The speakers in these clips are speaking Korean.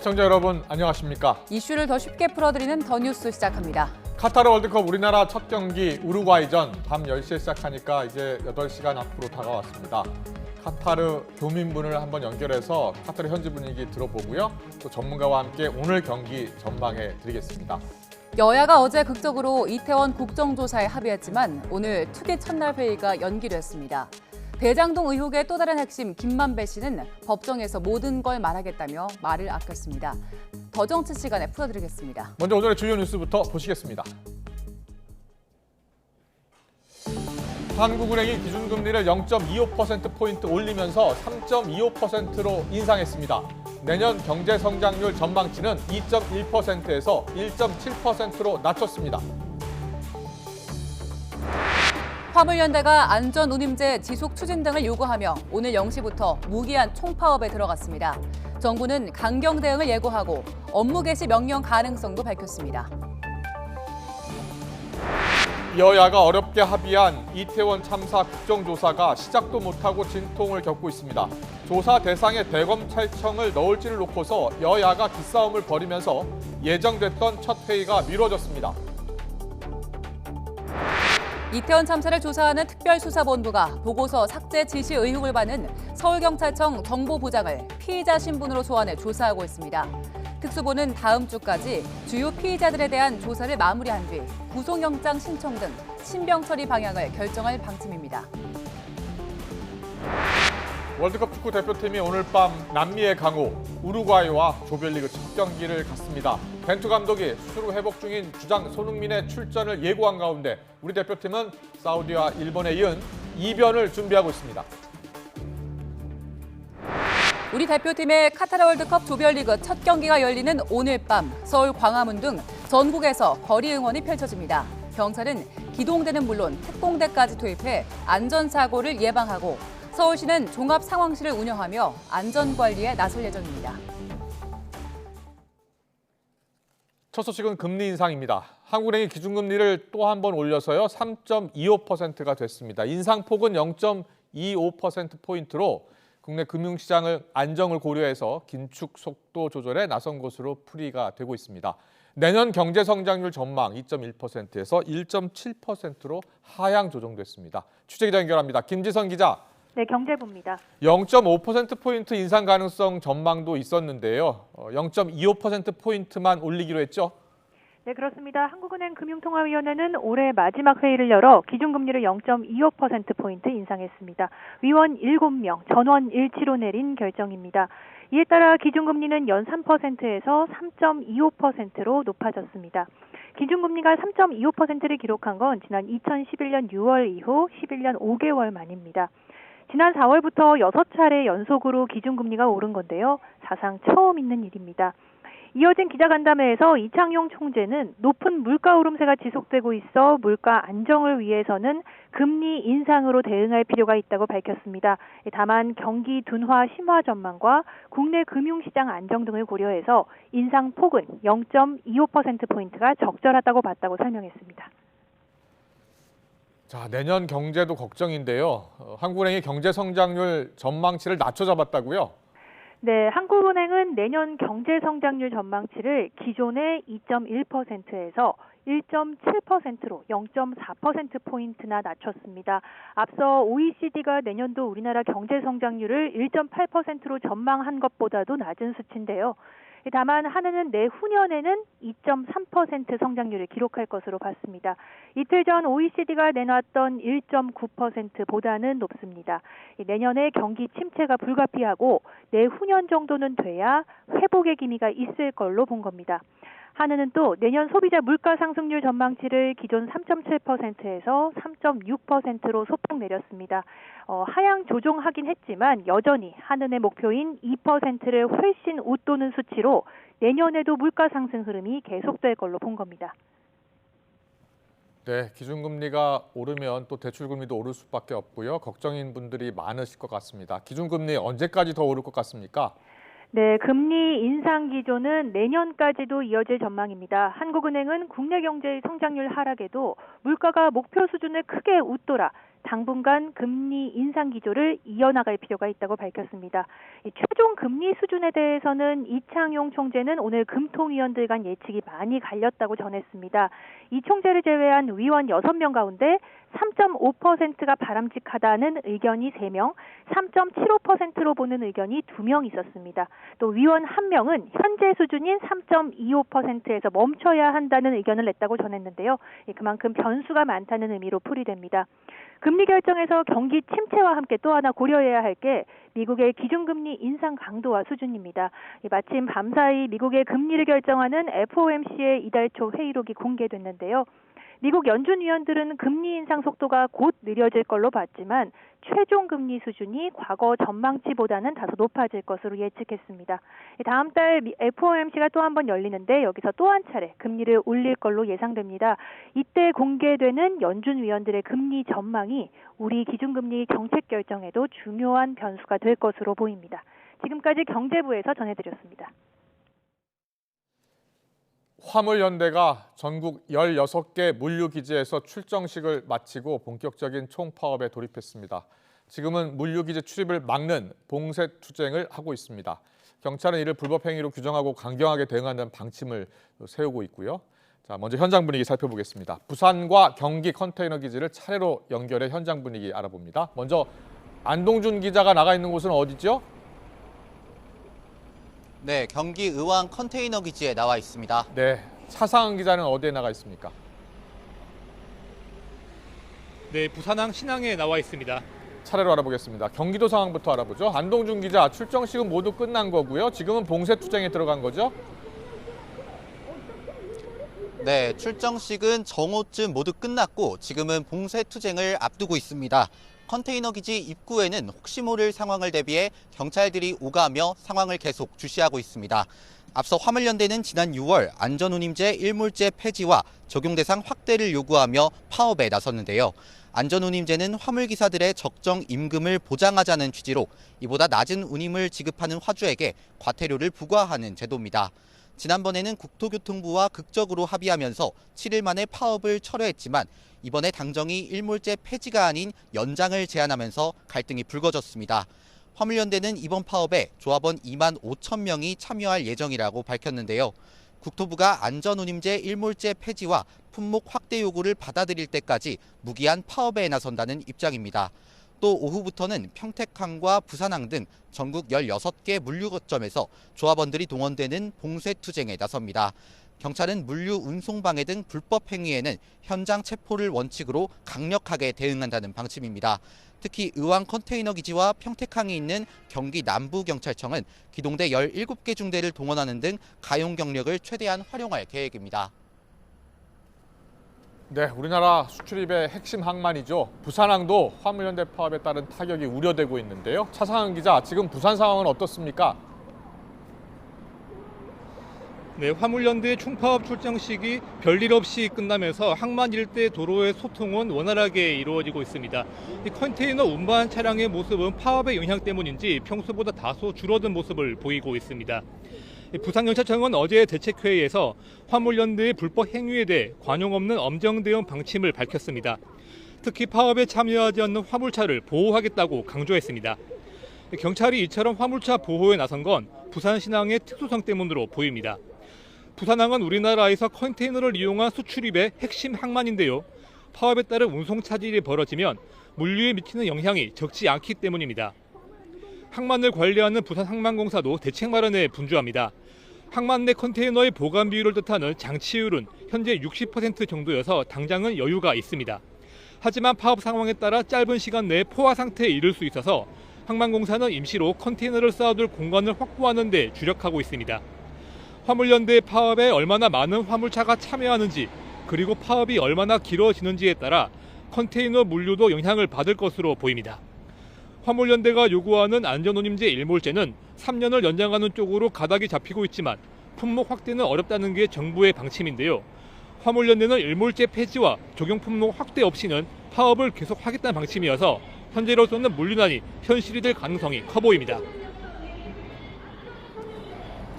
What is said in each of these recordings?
시청자 여러분 안녕하십니까? 이슈를 더 쉽게 풀어드리는 더 뉴스 시작합니다. 카타르 월드컵 우리나라 첫 경기 우루과이전 밤 10시에 시작하니까 이제 8시간 앞으로 다가왔습니다. 카타르 교민분을 한번 연결해서 카타르 현지 분위기 들어보고요. 또 전문가와 함께 오늘 경기 전망해 드리겠습니다. 여야가 어제 극적으로 이태원 국정조사에 합의했지만 오늘 투기 첫날 회의가 연기됐습니다. 대장동 의혹의 또 다른 핵심 김만배 씨는 법정에서 모든 걸 말하겠다며 말을 아꼈습니다. 더 정치 시간에 풀어드리겠습니다. 먼저 오늘의 주요 뉴스부터 보시겠습니다. 한국은행이 기준금리를 0.25%포인트 올리면서 3.25%로 인상했습니다. 내년 경제성장률 전망치는 2.1%에서 1.7%로 낮췄습니다. 화물연대가 안전운임제 지속 추진 등을 요구하며 오늘 0시부터 무기한 총파업에 들어갔습니다. 정부는 강경 대응을 예고하고 업무 개시 명령 가능성도 밝혔습니다. 여야가 어렵게 합의한 이태원 참사 국정조사가 시작도 못하고 진통을 겪고 있습니다. 조사 대상에 대검찰청을 넣을지를 놓고서 여야가 기싸움을 벌이면서 예정됐던 첫 회의가 미뤄졌습니다. 이태원 참사를 조사하는 특별수사본부가 보고서 삭제 지시 의혹을 받는 서울경찰청 정보부장을 피의자 신분으로 소환해 조사하고 있습니다. 특수본은 다음 주까지 주요 피의자들에 대한 조사를 마무리한 뒤 구속영장 신청 등 신병 처리 방향을 결정할 방침입니다. 월드컵 축구 대표팀이 오늘 밤 남미의 강호 우루과이와 조별리그 첫 경기를 갖습니다. 벤투 감독이 수술 회복 중인 주장 손흥민의 출전을 예고한 가운데 우리 대표팀은 사우디와 일본에 이은 2변을 준비하고 있습니다. 우리 대표팀의 카타르 월드컵 조별리그 첫 경기가 열리는 오늘 밤 서울 광화문 등 전국에서 거리 응원이 펼쳐집니다. 경찰은 기동대는 물론 특공대까지 투입해 안전사고를 예방하고 서울시는 종합상황실을 운영하며 안전관리에 나설 예정입니다. 첫 소식은 금리 인상입니다. 한국은행이 기준금리를 또 한 번 올려서요 3.25%가 됐습니다. 인상폭은 0.25%포인트로 국내 금융시장을 안정을 고려해서 긴축 속도 조절에 나선 것으로 풀이가 되고 있습니다. 내년 경제성장률 전망 2.1%에서 1.7%로 하향 조정됐습니다. 취재기자 연결합니다. 김지선 기자. 네, 경제부입니다. 0.5%포인트 인상 가능성 전망도 있었는데요. 0.25%포인트만 올리기로 했죠? 네, 그렇습니다. 한국은행 금융통화위원회는 올해 마지막 회의를 열어 기준금리를 0.25%포인트 인상했습니다. 위원 7명, 전원 일치로 내린 결정입니다. 이에 따라 기준금리는 연 3%에서 3.25%로 높아졌습니다. 기준금리가 3.25%를 기록한 건 지난 2011년 6월 이후 11년 5개월 만입니다. 지난 4월부터 6차례 연속으로 기준금리가 오른 건데요. 사상 처음 있는 일입니다. 이어진 기자간담회에서 이창용 총재는 높은 물가 오름세가 지속되고 있어 물가 안정을 위해서는 금리 인상으로 대응할 필요가 있다고 밝혔습니다. 다만 경기 둔화 심화 전망과 국내 금융시장 안정 등을 고려해서 인상폭은 0.25%포인트가 적절하다고 봤다고 설명했습니다. 자, 내년 경제도 걱정인데요. 한국은행이 경제성장률 전망치를 낮춰 잡았다고요? 네, 한국은행은 내년 경제성장률 전망치를 기존의 2.1%에서 1.7%로 0.4%포인트나 낮췄습니다. 앞서 OECD가 내년도 우리나라 경제성장률을 1.8%로 전망한 것보다도 낮은 수치인데요. 다만 한은은 내후년에는 2.3% 성장률을 기록할 것으로 봤습니다. 이틀 전 OECD가 내놨던 1.9%보다는 높습니다. 내년에 경기 침체가 불가피하고 내후년 정도는 돼야 회복의 기미가 있을 걸로 본 겁니다. 한은은 또 내년 소비자 물가 상승률 전망치를 기존 3.7%에서 3.6%로 소폭 내렸습니다. 하향 조정하긴 했지만 여전히 한은의 목표인 2%를 훨씬 웃도는 수치로 내년에도 물가 상승 흐름이 계속될 걸로 본 겁니다. 네, 기준금리가 오르면 또 대출금리도 오를 수밖에 없고요. 걱정인 분들이 많으실 것 같습니다. 기준금리 언제까지 더 오를 것 같습니까? 네, 금리 인상 기조는 내년까지도 이어질 전망입니다. 한국은행은 국내 경제의 성장률 하락에도 물가가 목표 수준을 크게 웃돌아 당분간 금리 인상 기조를 이어나갈 필요가 있다고 밝혔습니다. 최종 금리 수준에 대해서는 이창용 총재는 오늘 금통위원들 간 예측이 많이 갈렸다고 전했습니다. 이 총재를 제외한 위원 6명 가운데 3.5%가 바람직하다는 의견이 3명, 3.75%로 보는 의견이 2명 있었습니다. 또 위원 1명은 현재 수준인 3.25%에서 멈춰야 한다는 의견을 냈다고 전했는데요. 그만큼 변수가 많다는 의미로 풀이됩니다. 금리 결정에서 경기 침체와 함께 또 하나 고려해야 할 게 미국의 기준금리 인상 강도와 수준입니다. 마침 밤사이 미국의 금리를 결정하는 FOMC의 이달 초 회의록이 공개됐는데요. 미국 연준 위원들은 금리 인상 속도가 곧 느려질 걸로 봤지만 최종 금리 수준이 과거 전망치보다는 다소 높아질 것으로 예측했습니다. 다음 달 FOMC가 또 한 번 열리는데 여기서 또 한 차례 금리를 올릴 걸로 예상됩니다. 이때 공개되는 연준 위원들의 금리 전망이 우리 기준금리 정책 결정에도 중요한 변수가 될 것으로 보입니다. 지금까지 경제부에서 전해드렸습니다. 화물연대가 전국 16개 물류기지에서 출정식을 마치고 본격적인 총파업에 돌입했습니다. 지금은 물류기지 출입을 막는 봉쇄투쟁을 하고 있습니다. 경찰은 이를 불법행위로 규정하고 강경하게 대응하는 방침을 세우고 있고요. 자, 먼저 현장 분위기 살펴보겠습니다. 부산과 경기 컨테이너 기지를 차례로 연결해 현장 분위기 알아봅니다. 먼저 안동준 기자가 나가 있는 곳은 어디죠? 네, 경기 의왕 컨테이너 기지에 나와 있습니다. 네, 차상은 기자는 어디에 나가 있습니까? 네, 부산항 신항에 나와 있습니다. 차례로 알아보겠습니다. 경기도 상황부터 알아보죠. 안동준 기자, 출정식은 모두 끝난 거고요. 지금은 봉쇄투쟁에 들어간 거죠? 네, 출정식은 정오쯤 모두 끝났고 지금은 봉쇄투쟁을 앞두고 있습니다. 컨테이너 기지 입구에는 혹시 모를 상황을 대비해 경찰들이 오가며 상황을 계속 주시하고 있습니다. 앞서 화물연대는 지난 6월 안전운임제 일몰제 폐지와 적용 대상 확대를 요구하며 파업에 나섰는데요. 안전운임제는 화물기사들의 적정 임금을 보장하자는 취지로 이보다 낮은 운임을 지급하는 화주에게 과태료를 부과하는 제도입니다. 지난번에는 국토교통부와 극적으로 합의하면서 7일 만에 파업을 철회했지만 이번에 당정이 일몰제 폐지가 아닌 연장을 제안하면서 갈등이 불거졌습니다. 화물연대는 이번 파업에 조합원 2만 5천 명이 참여할 예정이라고 밝혔는데요. 국토부가 안전운임제 일몰제 폐지와 품목 확대 요구를 받아들일 때까지 무기한 파업에 나선다는 입장입니다. 또 오후부터는 평택항과 부산항 등 전국 16개 물류 거점에서 조합원들이 동원되는 봉쇄투쟁에 나섭니다. 경찰은 물류 운송 방해 등 불법 행위에는 현장 체포를 원칙으로 강력하게 대응한다는 방침입니다. 특히 의왕 컨테이너 기지와 평택항이 있는 경기 남부경찰청은 기동대 17개 중대를 동원하는 등 가용 경력을 최대한 활용할 계획입니다. 네, 우리나라 수출입의 핵심 항만이죠. 부산항도 화물연대 파업에 따른 타격이 우려되고 있는데요. 차상은 기자, 지금 부산 상황은 어떻습니까? 네, 화물연대 총파업 출정식이 별일 없이 끝나면서 항만 일대 도로의 소통은 원활하게 이루어지고 있습니다. 이 컨테이너 운반 차량의 모습은 파업의 영향 때문인지 평소보다 다소 줄어든 모습을 보이고 있습니다. 부산경찰청은 어제 대책회의에서 화물연대의 불법 행위에 대해 관용 없는 엄정 대응 방침을 밝혔습니다. 특히 파업에 참여하지 않는 화물차를 보호하겠다고 강조했습니다. 경찰이 이처럼 화물차 보호에 나선 건 부산신항의 특수성 때문으로 보입니다. 부산항은 우리나라에서 컨테이너를 이용한 수출입의 핵심 항만인데요. 파업에 따른 운송 차질이 벌어지면 물류에 미치는 영향이 적지 않기 때문입니다. 항만을 관리하는 부산항만공사도 대책 마련에 분주합니다. 항만 내 컨테이너의 보관 비율을 뜻하는 장치율은 현재 60% 정도여서 당장은 여유가 있습니다. 하지만 파업 상황에 따라 짧은 시간 내에 포화 상태에 이를 수 있어서 항만공사는 임시로 컨테이너를 쌓아둘 공간을 확보하는 데 주력하고 있습니다. 화물연대 파업에 얼마나 많은 화물차가 참여하는지 그리고 파업이 얼마나 길어지는지에 따라 컨테이너 물류도 영향을 받을 것으로 보입니다. 화물연대가 요구하는 안전운임제 일몰제는 3년을 연장하는 쪽으로 가닥이 잡히고 있지만 품목 확대는 어렵다는 게 정부의 방침인데요. 화물연대는 일몰제 폐지와 적용 품목 확대 없이는 파업을 계속하겠다는 방침이어서 현재로서는 물류난이 현실이 될 가능성이 커 보입니다.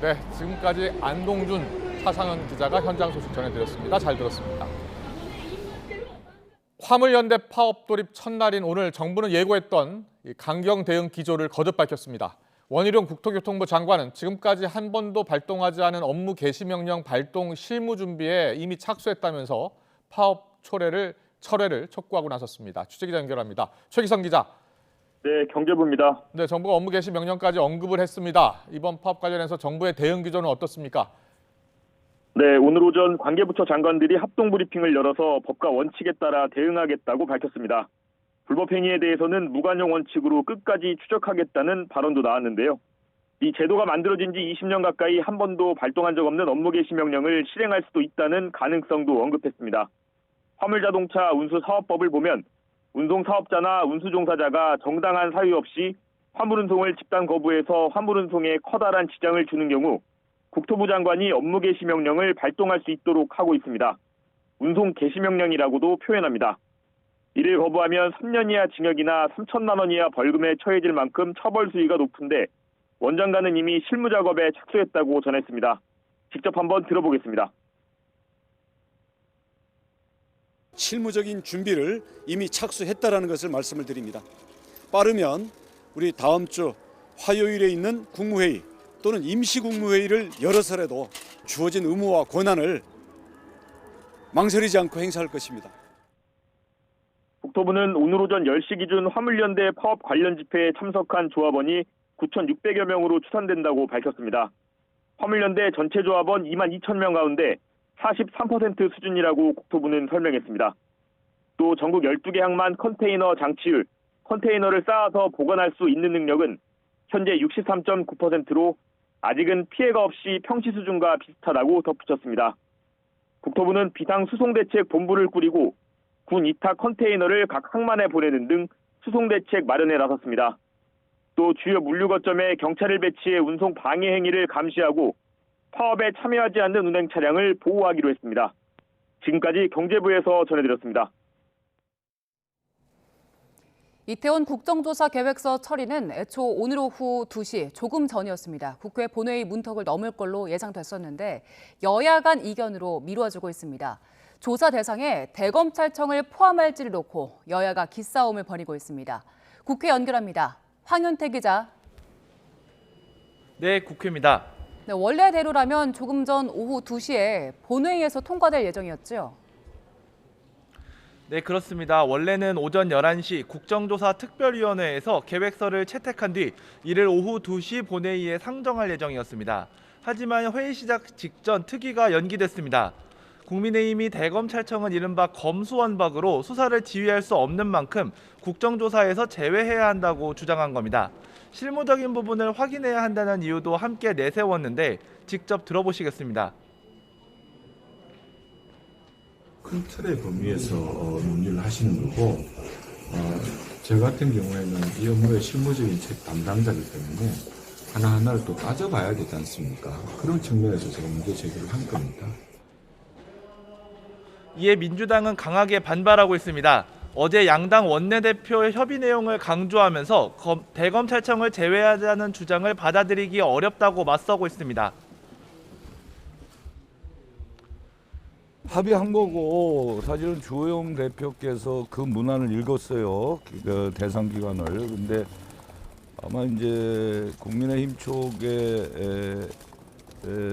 네, 지금까지 안동준 차상은 기자가 현장 소식 전해드렸습니다. 잘 들었습니다. 화물연대 파업 돌입 첫날인 오늘 정부는 예고했던 강경 대응 기조를 거듭 밝혔습니다. 원희룡 국토교통부 장관은 지금까지 한 번도 발동하지 않은 업무 개시 명령 발동 실무 준비에 이미 착수했다면서 파업 철회를 촉구하고 나섰습니다. 취재기자 연결합니다. 최기성 기자. 네, 경제부입니다. 네, 정부가 업무 개시 명령까지 언급을 했습니다. 이번 파업 관련해서 정부의 대응 기조는 어떻습니까? 네, 오늘 오전 관계부처 장관들이 합동 브리핑을 열어서 법과 원칙에 따라 대응하겠다고 밝혔습니다. 불법 행위에 대해서는 무관용 원칙으로 끝까지 추적하겠다는 발언도 나왔는데요. 이 제도가 만들어진 지 20년 가까이 한 번도 발동한 적 없는 업무 개시 명령을 실행할 수도 있다는 가능성도 언급했습니다. 화물자동차 운수사업법을 보면 운송사업자나 운수종사자가 정당한 사유 없이 화물운송을 집단 거부해서 화물운송에 커다란 지장을 주는 경우 국토부 장관이 업무 개시 명령을 발동할 수 있도록 하고 있습니다. 운송 개시 명령이라고도 표현합니다. 이를 거부하면 3년 이하 징역이나 3천만 원 이하 벌금에 처해질 만큼 처벌 수위가 높은데 원 장관은 이미 실무 작업에 착수했다고 전했습니다. 직접 한번 들어보겠습니다. 실무적인 준비를 이미 착수했다라는 것을 말씀을 드립니다. 빠르면 우리 다음 주 화요일에 있는 국무회의 또는 임시국무회의를 열어서라도 주어진 의무와 권한을 망설이지 않고 행사할 것입니다. 국토부는 오늘 오전 10시 기준 화물연대 파업 관련 집회에 참석한 조합원이 9,600여 명으로 추산된다고 밝혔습니다. 화물연대 전체 조합원 2만 2천 명 가운데 43% 수준이라고 국토부는 설명했습니다. 또 전국 12개 항만 컨테이너 장치율, 컨테이너를 쌓아서 보관할 수 있는 능력은 현재 63.9%로 아직은 피해가 없이 평시 수준과 비슷하다고 덧붙였습니다. 국토부는 비상수송대책본부를 꾸리고 군 이탁 컨테이너를 각 항만에 보내는 등 수송대책 마련에 나섰습니다. 또 주요 물류 거점에 경찰을 배치해 운송 방해 행위를 감시하고 파업에 참여하지 않는 운행 차량을 보호하기로 했습니다. 지금까지 경제부에서 전해드렸습니다. 이태원 국정조사 계획서 처리는 애초 오늘 오후 2시 조금 전이었습니다. 국회 본회의 문턱을 넘을 걸로 예상됐었는데 여야 간 이견으로 미뤄지고 있습니다. 조사 대상에 대검찰청을 포함할지를 놓고 여야가 기싸움을 벌이고 있습니다. 국회 연결합니다. 황윤태 기자. 네, 국회입니다. 네, 원래대로라면 조금 전 오후 2시에 본회의에서 통과될 예정이었죠? 네, 그렇습니다. 원래는 오전 11시 국정조사 특별위원회에서 계획서를 채택한 뒤 이를 오후 2시 본회의에 상정할 예정이었습니다. 하지만 회의 시작 직전 특위가 연기됐습니다. 국민의힘이 대검찰청은 이른바 검수완박으로 수사를 지휘할 수 없는 만큼 국정조사에서 제외해야 한다고 주장한 겁니다. 실무적인 부분을 확인해야 한다는 이유도 함께 내세웠는데 직접 들어보시겠습니다. 큰 틀의 범위에서 논의를 하시는 거고 저 같은 경우에는 이 업무의 실무적인 담당자이기 때문에 하나하나를 또 따져봐야 되지 않습니까? 그런 측면에서 제가 문제 제기를 한 겁니다. 이에 민주당은 강하게 반발하고 있습니다. 어제 양당 원내대표의 협의 내용을 강조하면서 대검찰청을 제외하자는 주장을 받아들이기 어렵다고 맞서고 있습니다. 합의한 거고 사실은 주호영 대표께서 그 문안을 읽었어요. 그 대상 기관을. 근데 아마 이제 국민의힘 쪽의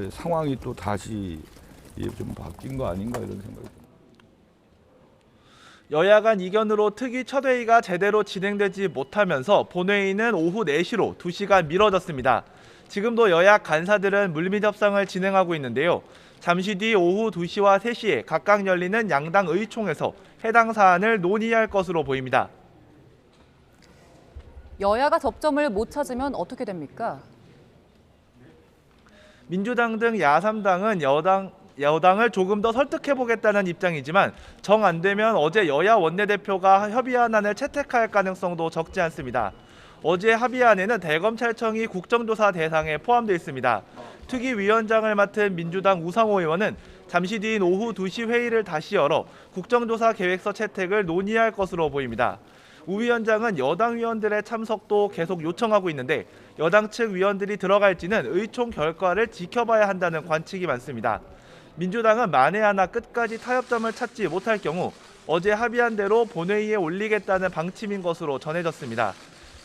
상황이 또 다시 좀 바뀐 거 아닌가 이런 생각이 듭니다. 여야 간 이견으로 특위 첫 회의가 제대로 진행되지 못하면서 본회의는 오후 4시로 2시간 미뤄졌습니다. 지금도 여야 간사들은 물밑 협상을 진행하고 있는데요. 잠시 뒤 오후 2시와 3시에 각각 열리는 양당 의총에서 해당 사안을 논의할 것으로 보입니다. 여야가 접점을 못 찾으면 어떻게 됩니까? 민주당 등 야3당은 여당을 조금 더 설득해보겠다는 입장이지만 정 안 되면 어제 여야 원내대표가 협의안을 채택할 가능성도 적지 않습니다. 어제 합의안에는 대검찰청이 국정조사 대상에 포함되어 있습니다. 특위위원장을 맡은 민주당 우상호 의원은 잠시 뒤인 오후 2시 회의를 다시 열어 국정조사 계획서 채택을 논의할 것으로 보입니다. 우 위원장은 여당 위원들의 참석도 계속 요청하고 있는데 여당 측 위원들이 들어갈지는 의총 결과를 지켜봐야 한다는 관측이 많습니다. 민주당은 만에 하나 끝까지 타협점을 찾지 못할 경우 어제 합의한 대로 본회의에 올리겠다는 방침인 것으로 전해졌습니다.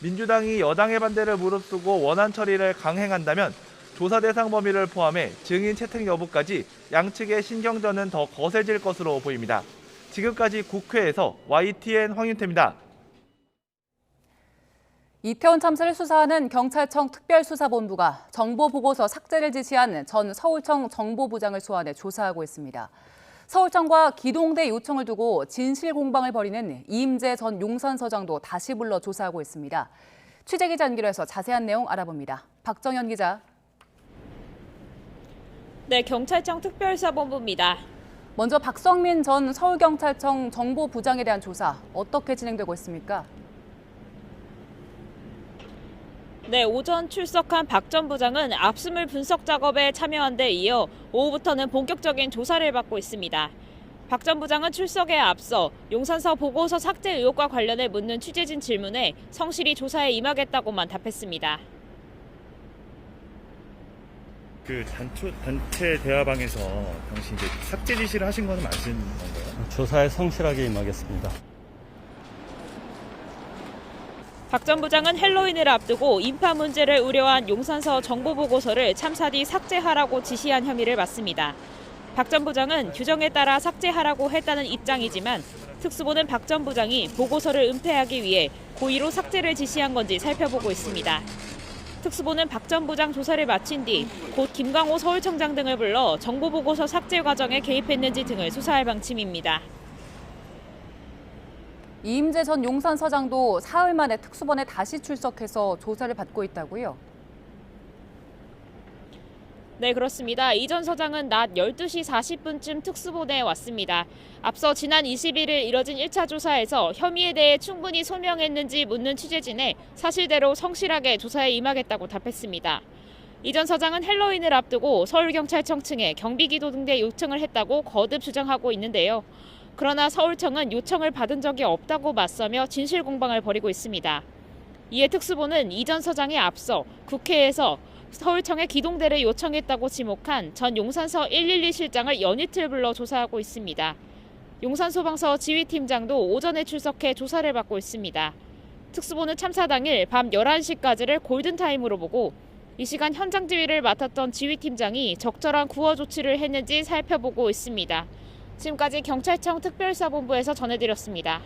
민주당이 여당의 반대를 무릅쓰고 원안 처리를 강행한다면 조사 대상 범위를 포함해 증인 채택 여부까지 양측의 신경전은 더 거세질 것으로 보입니다. 지금까지 국회에서 YTN 황윤태입니다. 이태원 참사를 수사하는 경찰청 특별수사본부가 정보보고서 삭제를 지시한 전 서울청 정보부장을 소환해 조사하고 있습니다. 서울청과 기동대 요청을 두고 진실 공방을 벌이는 이임재 전 용산서장도 다시 불러 조사하고 있습니다. 취재기자 연결해서 자세한 내용 알아봅니다. 박정현 기자. 네, 경찰청 특별수사본부입니다. 먼저 박성민 전 서울경찰청 정보부장에 대한 조사 어떻게 진행되고 있습니까? 네, 오전 출석한 박 전 부장은 압수물 분석 작업에 참여한 데 이어 오후부터는 본격적인 조사를 받고 있습니다. 박 전 부장은 출석에 앞서 용산서 보고서 삭제 의혹과 관련해 묻는 취재진 질문에 성실히 조사에 임하겠다고만 답했습니다. 그 단체 대화방에서 당시 이제 삭제 지시를 하신 거는 맞은 건가요? 조사에 성실하게 임하겠습니다. 박 전 부장은 헬로윈을 앞두고 인파 문제를 우려한 용산서 정보보고서를 참사 뒤 삭제하라고 지시한 혐의를 받습니다. 박 전 부장은 규정에 따라 삭제하라고 했다는 입장이지만 특수부는 박 전 부장이 보고서를 은폐하기 위해 고의로 삭제를 지시한 건지 살펴보고 있습니다. 특수부는 박 전 부장 조사를 마친 뒤 곧 김광호 서울청장 등을 불러 정보보고서 삭제 과정에 개입했는지 등을 수사할 방침입니다. 이임재 전 용산서장도 사흘 만에 특수본에 다시 출석해서 조사를 받고 있다고요? 네, 그렇습니다. 이 전 서장은 낮 12시 40분쯤 특수본에 왔습니다. 앞서 지난 21일 이뤄진 1차 조사에서 혐의에 대해 충분히 소명했는지 묻는 취재진에 사실대로 성실하게 조사에 임하겠다고 답했습니다. 이 전 서장은 헬로윈을 앞두고 서울경찰청 측에 경비기도 등대 요청을 했다고 거듭 주장하고 있는데요. 그러나 서울청은 요청을 받은 적이 없다고 맞서며 진실 공방을 벌이고 있습니다. 이에 특수부는 이 전 서장에 앞서 국회에서 서울청에 기동대를 요청했다고 지목한 전 용산서 112 실장을 연이틀 불러 조사하고 있습니다. 용산소방서 지휘팀장도 오전에 출석해 조사를 받고 있습니다. 특수부는 참사 당일 밤 11시까지를 골든타임으로 보고 이 시간 현장 지휘를 맡았던 지휘팀장이 적절한 구호 조치를 했는지 살펴보고 있습니다. 지금까지 경찰청 특별수사본부에서 전해드렸습니다.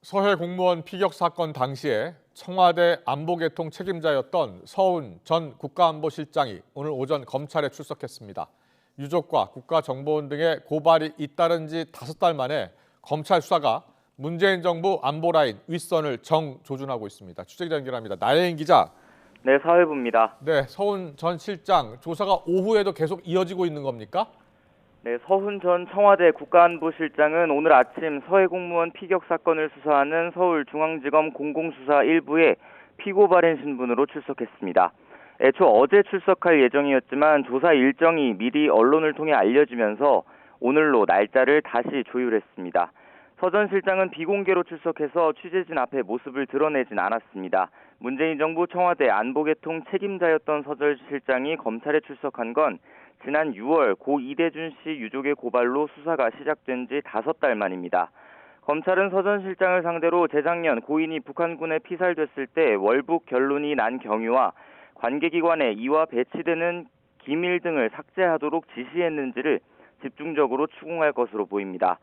서해 공무원 피격 사건 당시에 청와대 안보개통 책임자였던 서훈 전 국가안보실장이 오늘 오전 검찰에 출석했습니다. 유족과 국가정보원 등의 고발이 잇따른 지 5달 만에 검찰 수사가 문재인 정부 안보라인 윗선을 정조준하고 있습니다. 취재기자 연결합니다. 나혜인 기자. 네, 사회부입니다. 네, 서훈 전 실장 조사가 오후에도 계속 이어지고 있는 겁니까? 네, 서훈 전 청와대 국가안보실장은 오늘 아침 서해 공무원 피격 사건을 수사하는 서울중앙지검 공공수사 1부에 피고발인 신분으로 출석했습니다. 애초 어제 출석할 예정이었지만 조사 일정이 미리 언론을 통해 알려지면서 오늘로 날짜를 다시 조율했습니다. 서 전 실장은 비공개로 출석해서 취재진 앞에 모습을 드러내진 않았습니다. 문재인 정부 청와대 안보개통 책임자였던 서 전 실장이 검찰에 출석한 건 지난 6월 고 이대준 씨 유족의 고발로 수사가 시작된 지 5달 만입니다. 검찰은 서 전 실장을 상대로 재작년 고인이 북한군에 피살됐을 때 월북 결론이 난 경위와 관계기관에 이와 배치되는 기밀 등을 삭제하도록 지시했는지를 집중적으로 추궁할 것으로 보입니다.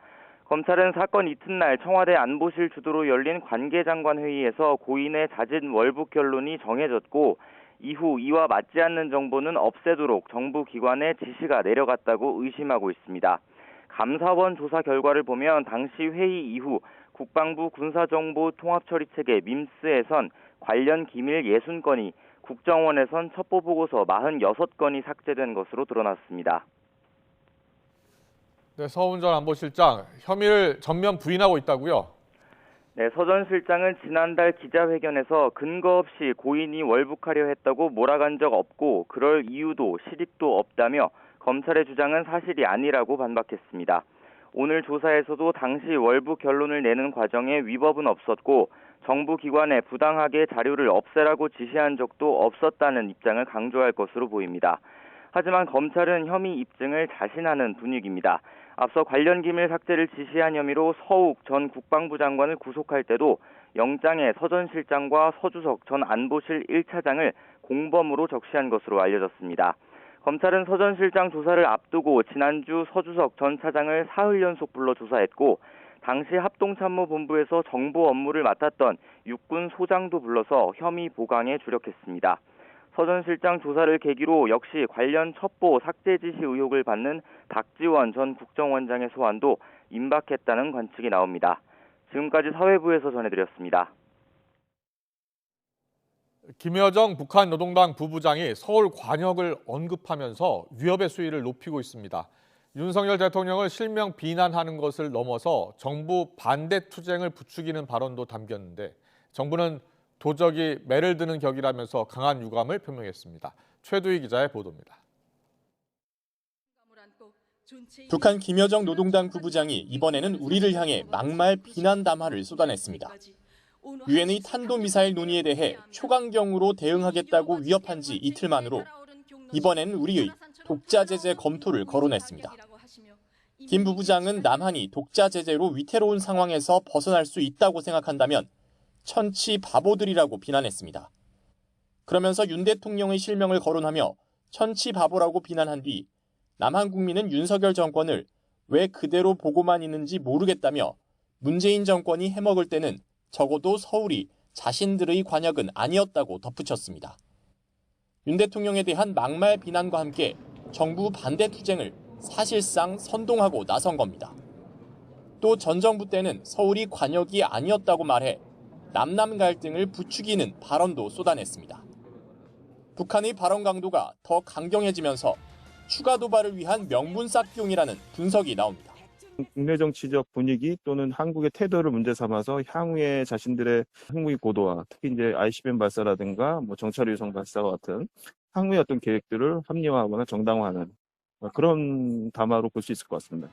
검찰은 사건 이튿날 청와대 안보실 주도로 열린 관계장관 회의에서 고인의 잦은 월북 결론이 정해졌고 이후 이와 맞지 않는 정보는 없애도록 정부 기관에 지시가 내려갔다고 의심하고 있습니다. 감사원 조사 결과를 보면 당시 회의 이후 국방부 군사정보통합처리체계 밈스에선 관련 기밀 60건이, 국정원에선 첩보보고서 46건이 삭제된 것으로 드러났습니다. 네, 서훈 전 안보실장 혐의를 전면 부인하고 있다고요? 네, 서 전 실장은 지난달 기자회견에서 근거 없이 고인이 월북하려 했다고 몰아간 적 없고 그럴 이유도 실익도 없다며 검찰의 주장은 사실이 아니라고 반박했습니다. 오늘 조사에서도 당시 월북 결론을 내는 과정에 위법은 없었고 정부 기관에 부당하게 자료를 없애라고 지시한 적도 없었다는 입장을 강조할 것으로 보입니다. 하지만 검찰은 혐의 입증을 자신하는 분위기입니다. 앞서 관련 기밀 삭제를 지시한 혐의로 서욱 전 국방부 장관을 구속할 때도 영장에 서 전 실장과 서주석 전 안보실 1차장을 공범으로 적시한 것으로 알려졌습니다. 검찰은 서 전 실장 조사를 앞두고 지난주 서주석 전 차장을 사흘 연속 불러 조사했고 당시 합동참모본부에서 정보 업무를 맡았던 육군 소장도 불러서 혐의 보강에 주력했습니다. 서 전 실장 조사를 계기로 역시 관련 첩보 삭제 지시 의혹을 받는 박지원 전 국정원장의 소환도 임박했다는 관측이 나옵니다. 지금까지 사회부에서 전해드렸습니다. 김여정 북한 노동당 부부장이 서울 관역을 언급하면서 위협의 수위를 높이고 있습니다. 윤석열 대통령을 실명 비난하는 것을 넘어서 정부 반대 투쟁을 부추기는 발언도 담겼는데 정부는 도적이 매를 드는 격이라면서 강한 유감을 표명했습니다. 최두희 기자의 보도입니다. 북한 김여정 노동당 부부장이 이번에는 우리를 향해 막말 비난 담화를 쏟아냈습니다. 유엔의 탄도미사일 논의에 대해 초강경으로 대응하겠다고 위협한 지 이틀 만으로 이번에는 우리의 독자 제재 검토를 거론했습니다. 김 부부장은 남한이 독자 제재로 위태로운 상황에서 벗어날 수 있다고 생각한다면 천치 바보들이라고 비난했습니다. 그러면서 윤 대통령의 실명을 거론하며 천치 바보라고 비난한 뒤 남한 국민은 윤석열 정권을 왜 그대로 보고만 있는지 모르겠다며 문재인 정권이 해먹을 때는 적어도 서울이 자신들의 관역은 아니었다고 덧붙였습니다. 윤 대통령에 대한 막말 비난과 함께 정부 반대 투쟁을 사실상 선동하고 나선 겁니다. 또 전 정부 때는 서울이 관역이 아니었다고 말해 남남 갈등을 부추기는 발언도 쏟아냈습니다. 북한의 발언 강도가 더 강경해지면서 추가 도발을 위한 명분 쌓기용이라는 분석이 나옵니다. 국내 정치적 분위기 또는 한국의 태도를 문제 삼아서 향후에 자신들의 핵무기 고도화, 특히 이제 ICBM 발사라든가 정찰 위성 발사와 같은 향후의 어떤 계획들을 합리화하거나 정당화하는 그런 담화로 볼 수 있을 것 같습니다.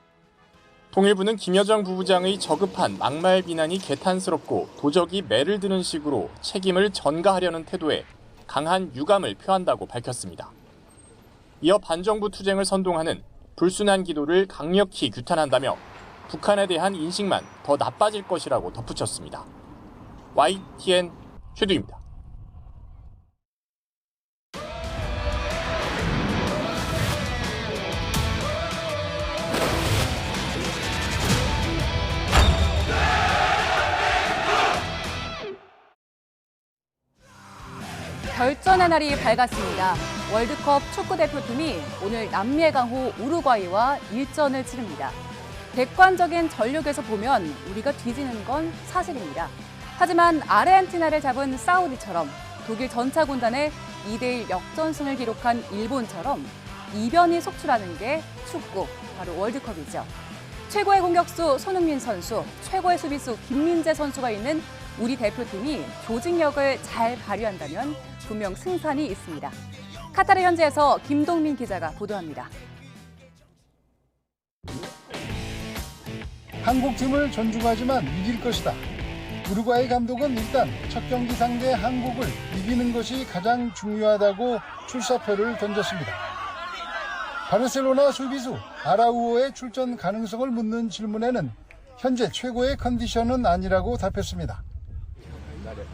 통일부는 김여정 부부장의 저급한 막말 비난이 개탄스럽고 도적이 매를 드는 식으로 책임을 전가하려는 태도에 강한 유감을 표한다고 밝혔습니다. 이어 반정부 투쟁을 선동하는 불순한 기도를 강력히 규탄한다며 북한에 대한 인식만 더 나빠질 것이라고 덧붙였습니다. YTN 최두입니다. 결전의 날이 밝았습니다. 월드컵 축구대표팀이 오늘 남미의 강호 우루과이와 일전을 치릅니다. 객관적인 전력에서 보면 우리가 뒤지는 건 사실입니다. 하지만 아르헨티나를 잡은 사우디처럼 독일 전차군단의 2대1 역전승을 기록한 일본처럼 이변이 속출하는 게 축구, 바로 월드컵이죠. 최고의 공격수 손흥민 선수, 최고의 수비수 김민재 선수가 있는 우리 대표팀이 조직력을 잘 발휘한다면 분명 승산이 있습니다. 카타르 현지에서 김동민 기자가 보도합니다. 한국팀을 존중하지만 이길 것이다. 우루과이 감독은 일단 첫 경기 상대 한국을 이기는 것이 가장 중요하다고 출사표를 던졌습니다. 바르셀로나 수비수 아라우오의 출전 가능성을 묻는 질문에는 현재 최고의 컨디션은 아니라고 답했습니다.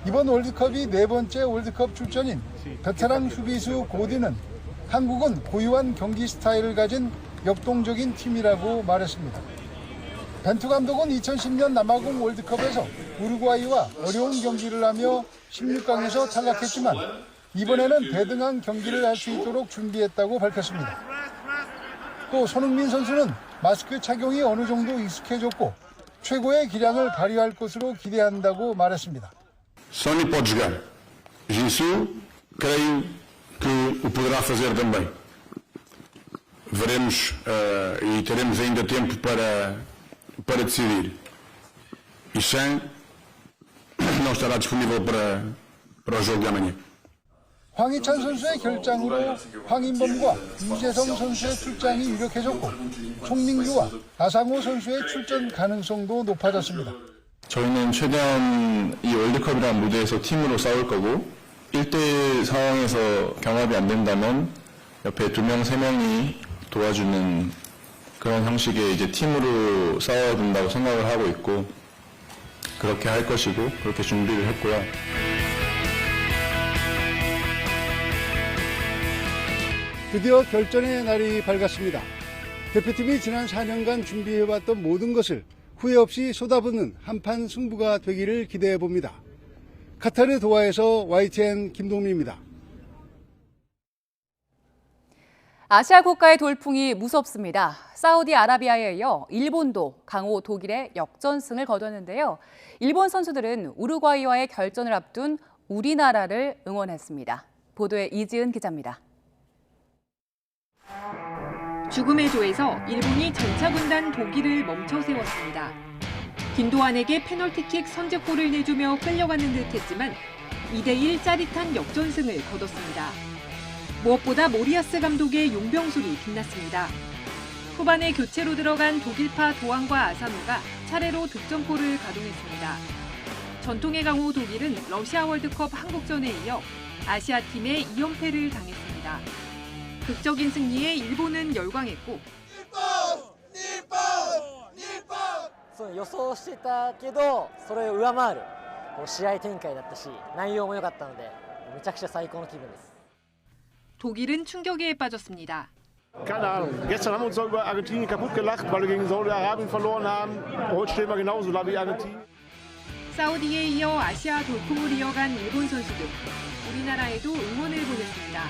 이번 월드컵이 네 번째 월드컵 출전인 베테랑 수비수 고디는 한국은 고유한 경기 스타일을 가진 역동적인 팀이라고 말했습니다. 벤투 감독은 2010년 남아공 월드컵에서 우루과이와 어려운 경기를 하며 16강에서 탈락했지만 이번에는 대등한 경기를 할 수 있도록 준비했다고 밝혔습니다. 또 손흥민 선수는 마스크 착용이 어느 정도 익숙해졌고 최고의 기량을 발휘할 것으로 기대한다고 말했습니다. Sony pode jogar. Jesus, creio que o poderá fazer também. Veremos e teremos ainda tempo para decidir. E Chan não estará disponível para o jogo de amanhã. 황희찬 선수의 결장으로 황인범과 유재성 선수의 출장이 유력해졌고 송민규와 아상호 선수의 출전 가능성도 높아졌습니다. 저희는 최대한 이 월드컵이라는 무대에서 팀으로 싸울 거고 1대1 상황에서 경합이 안 된다면 옆에 2명, 3명이 도와주는 그런 형식의 이제 팀으로 싸워야 된다고 생각을 하고 있고 그렇게 할 것이고 그렇게 준비를 했고요. 드디어 결전의 날이 밝았습니다. 대표팀이 지난 4년간 준비해왔던 모든 것을 후회 없이 쏟아붓는 한판 승부가 되기를 기대해봅니다. 카타르 도하에서 YTN 김동민입니다. 아시아 국가의 돌풍이 무섭습니다. 사우디아라비아에 이어 일본도 강호 독일의 역전승을 거뒀는데요. 일본 선수들은 우루과이와의 결전을 앞둔 우리나라를 응원했습니다. 보도에 이지은 기자입니다. 죽음의 조에서 일본이 전차군단 독일을 멈춰 세웠습니다. 김도환에게 페널티킥 선제골을 내주며 끌려가는 듯했지만 2대1 짜릿한 역전승을 거뒀습니다. 무엇보다 모리아스 감독의 용병술이 빛났습니다. 후반에 교체로 들어간 독일파 도안과 아사노가 차례로 득점골을 가동했습니다. 전통의 강호 독일은 러시아 월드컵 한국전에 이어 아시아팀의 2연패를 당했습니다. 극적인 승리에 일본은 열광했고 予想してたけどそれを上回る試合展開だったし内容も良かったのでめちゃくちゃ最高の気分です。 독일은 충격에 빠졌습니다. Keine Ahnung. Gestern haben wir uns doch über Argentinien kaputt gelacht, weil wir gegen Saudi-Arabien verloren haben. Heute stehen wir genauso da wie Argentinien. 사우디에 이어 아시아 돌풍을 이어간 일본 선수들. 우리나라에도 응원을 보냈습니다.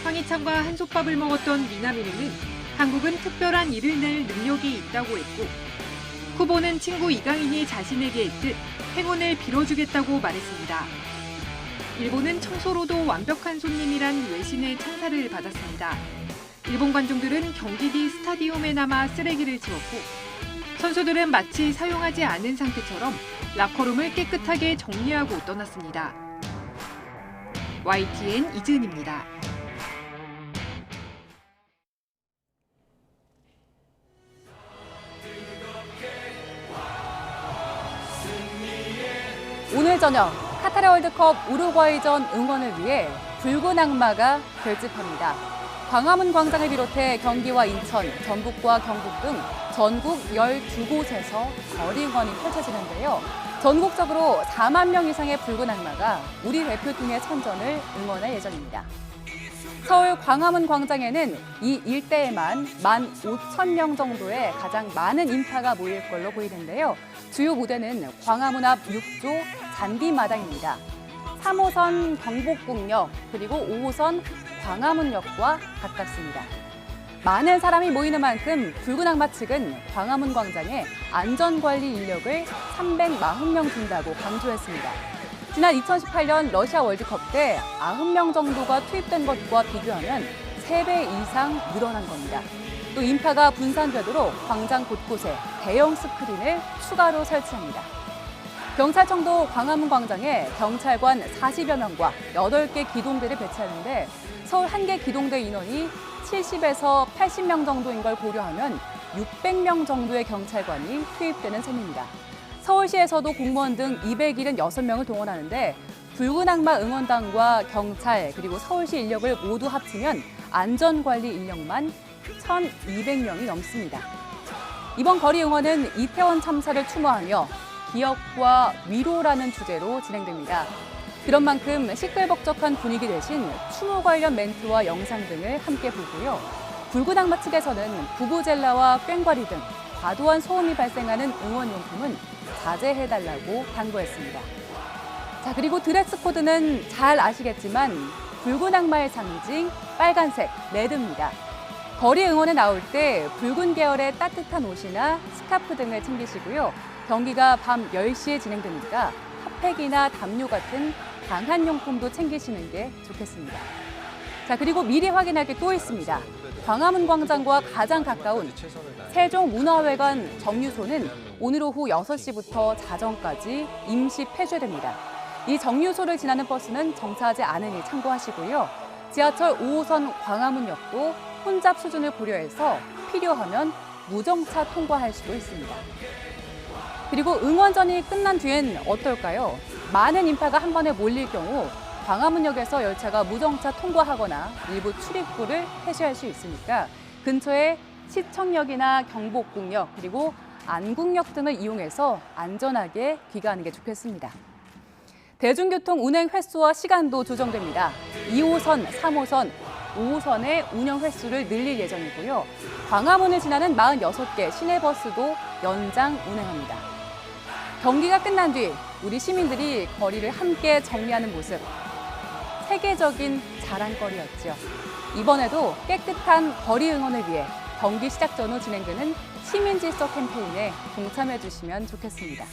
황희찬과 한솥밥을 먹었던 미나미노는 한국은 특별한 일을 낼 능력이 있다고 했고 후보는 친구 이강인이 자신에게 했듯 행운을 빌어주겠다고 말했습니다. 일본은 청소로도 완벽한 손님이란 외신의 찬사를 받았습니다. 일본 관중들은 경기 뒤 스타디움에 남아 쓰레기를 치웠고 선수들은 마치 사용하지 않은 상태처럼 라커룸을 깨끗하게 정리하고 떠났습니다. YTN 이지은입니다. 오늘 저녁 카타르 월드컵 우루과이전 응원을 위해 붉은 악마가 결집합니다. 광화문 광장을 비롯해 경기와 인천, 전북과 경북 등 전국 12곳에서 거리 응원이 펼쳐지는데요. 전국적으로 4만 명 이상의 붉은 악마가 우리 대표팀의 선전을 응원할 예정입니다. 서울 광화문 광장에는 이 일대에만 15,000명 정도의 가장 많은 인파가 모일 걸로 보이는데요. 주요 무대는 광화문 앞 6조 잔디마당입니다. 3호선 경복궁역 그리고 5호선 광화문역과 가깝습니다. 많은 사람이 모이는 만큼 붉은 악마 측은 광화문 광장에 안전관리 인력을 340명 준다고 강조했습니다. 지난 2018년 러시아 월드컵 때 90명 정도가 투입된 것과 비교하면 3배 이상 늘어난 겁니다. 또 인파가 분산되도록 광장 곳곳에 대형 스크린을 추가로 설치합니다. 경찰청도 광화문 광장에 경찰관 40여 명과 8개 기동대를 배치하는데 서울 1개 기동대 인원이 70에서 80명 정도인 걸 고려하면 600명 정도의 경찰관이 투입되는 셈입니다. 서울시에서도 공무원 등 276명을 동원하는데 붉은 악마 응원단과 경찰 그리고 서울시 인력을 모두 합치면 안전관리 인력만 1,200명이 넘습니다. 이번 거리 응원은 이태원 참사를 추모하며 기억과 위로라는 주제로 진행됩니다. 그런 만큼 시끌벅적한 분위기 대신 추모 관련 멘트와 영상 등을 함께 보고요. 붉은 악마 측에서는 부부젤라와 꽹과리 등 과도한 소음이 발생하는 응원용품은 자제해달라고 당부했습니다. 자, 그리고 드레스 코드는 잘 아시겠지만 붉은 악마의 상징 빨간색, 레드입니다. 거리 응원에 나올 때 붉은 계열의 따뜻한 옷이나 스카프 등을 챙기시고요. 경기가 밤 10시에 진행되니까 핫팩이나 담요 같은 강한 용품도 챙기시는 게 좋겠습니다. 자, 그리고 미리 확인할 게 또 있습니다. 광화문 광장과 가장 가까운 세종문화회관 정류소는 오늘 오후 6시부터 자정까지 임시 폐쇄됩니다. 이 정류소를 지나는 버스는 정차하지 않으니 참고하시고요. 지하철 5호선 광화문역도 혼잡 수준을 고려해서 필요하면 무정차 통과할 수도 있습니다. 그리고 응원전이 끝난 뒤엔 어떨까요? 많은 인파가 한 번에 몰릴 경우 광화문역에서 열차가 무정차 통과하거나 일부 출입구를 폐쇄할 수 있으니까 근처에 시청역이나 경복궁역 그리고 안국역 등을 이용해서 안전하게 귀가하는 게 좋겠습니다. 대중교통 운행 횟수와 시간도 조정됩니다. 2호선, 3호선, 5호선의 운영 횟수를 늘릴 예정이고요. 광화문을 지나는 46개 시내버스도 연장 운행합니다. 경기가 끝난 뒤 우리 시민들이 거리를 함께 정리하는 모습, 세계적인 자랑거리였죠. 이번에도 깨끗한 거리 응원을 위해 경기 시작 전후 진행되는 시민질서 캠페인에 동참해 주시면 좋겠습니다.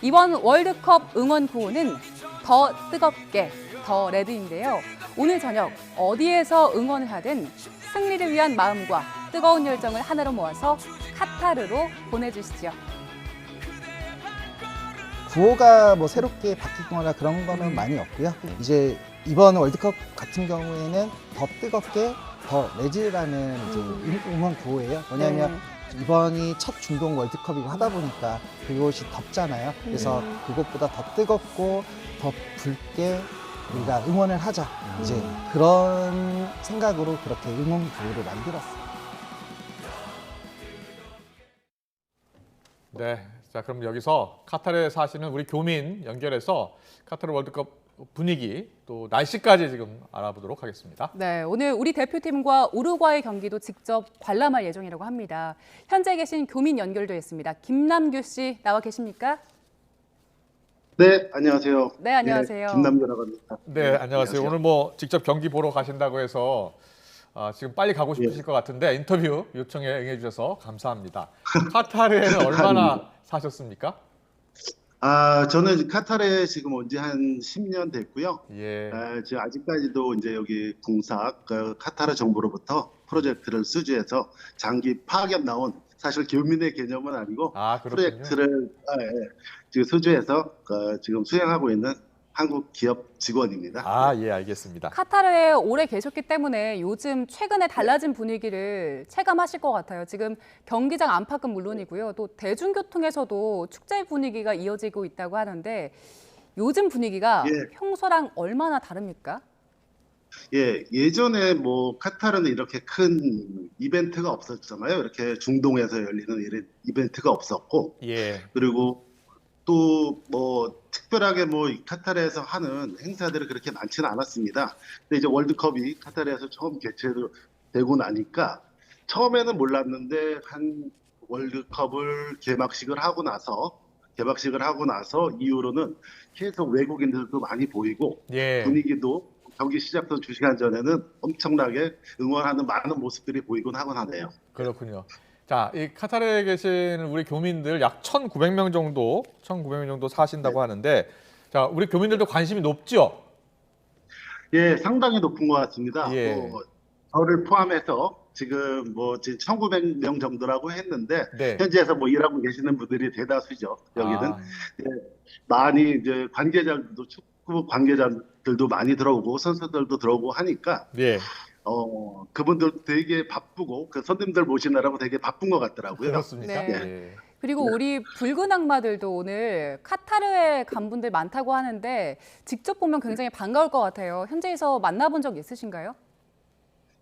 이번 월드컵 응원 구호는 더 뜨겁게, 더 레드인데요. 오늘 저녁 어디에서 응원을 하든 승리를 위한 마음과 뜨거운 열정을 하나로 모아서 카타르로 보내주시죠. 구호가 뭐 새롭게 바뀌거나 그런 거는 많이 없고요. 이제 이번 월드컵 같은 경우에는 더 뜨겁게, 더 레즈라는 이제 응원 구호예요. 왜냐하면 이번이 첫 중동 월드컵이고 하다 보니까 그곳이 덥잖아요. 그래서 그것보다 더 뜨겁고 더 붉게 우리가 응원을 하자. 이제 그런 생각으로 그렇게 응원 구호를 만들었어요. 네, 자 그럼 여기서 카타르에 사시는 우리 교민 연결해서 카타르 월드컵 분위기 또 날씨까지 지금 알아보도록 하겠습니다. 네, 오늘 우리 대표팀과 우루과이 경기도 직접 관람할 예정이라고 합니다. 현재 계신 교민 연결되어 있습니다. 김남규 씨 나와 계십니까? 네, 안녕하세요. 네, 안녕하세요. 네, 김남규라고 합니다. 네, 안녕하세요. 오늘 뭐 직접 경기 보러 가신다고 해서 지금 빨리 가고 싶으실 것 같은데 인터뷰 요청에 응해 주셔서 감사합니다. 카타르에는 얼마나 사셨습니까? 저는 카타르에 지금 온 지 한 10년 됐고요. 예. 지금 아직까지도 이제 여기 공사, 카타르 정부로부터 프로젝트를 수주해서 장기 파견 나온 사실 교민의 개념은 아니고 프로젝트를 지금 수주해서 지금 수행하고 있는 한국 기업 직원입니다. 예, 알겠습니다. 카타르에 오래 계셨기 때문에 요즘 최근에 달라진 분위기를 체감하실 것 같아요. 지금 경기장 안팎은 물론이고요. 또 대중교통에서도 축제 분위기가 이어지고 있다고 하는데 요즘 분위기가 평소랑 얼마나 다릅니까? 예, 예전에 뭐 카타르는 이렇게 큰 이벤트가 없었잖아요. 이렇게 중동에서 열리는 이런 이벤트가 없었고, 그리고 또 뭐 특별하게 뭐 카타르에서 하는 행사들이 그렇게 많지는 않았습니다. 근데 이제 월드컵이 카타르에서 처음 개최되고 나니까 처음에는 몰랐는데 한 월드컵을 개막식을 하고 나서 이후로는 계속 외국인들도 많이 보이고 분위기도 경기 시작부터 2시간 전에는 엄청나게 응원하는 많은 모습들이 보이곤 하곤 하네요. 그렇군요. 자, 이 카타르에 계신 우리 교민들 약 1,900명 정도 사신다고 하는데, 자, 우리 교민들도 관심이 높죠? 예, 상당히 높은 것 같습니다. 저를 포함해서 지금 1,900명 정도라고 했는데 현지에서 뭐 일하고 계시는 분들이 대다수죠. 여기는 많이 이제 관계자들도 축구 관계자들도 많이 들어오고 선수들도 들어오고 하니까. 그분들 되게 바쁘고 그 손님들 모시느라고 되게 바쁜 것 같더라고요. 그렇습니까? 그리고 우리 붉은 악마들도 오늘 카타르에 간 분들 많다고 하는데 직접 보면 굉장히 반가울 것 같아요. 현지에서 만나본 적 있으신가요?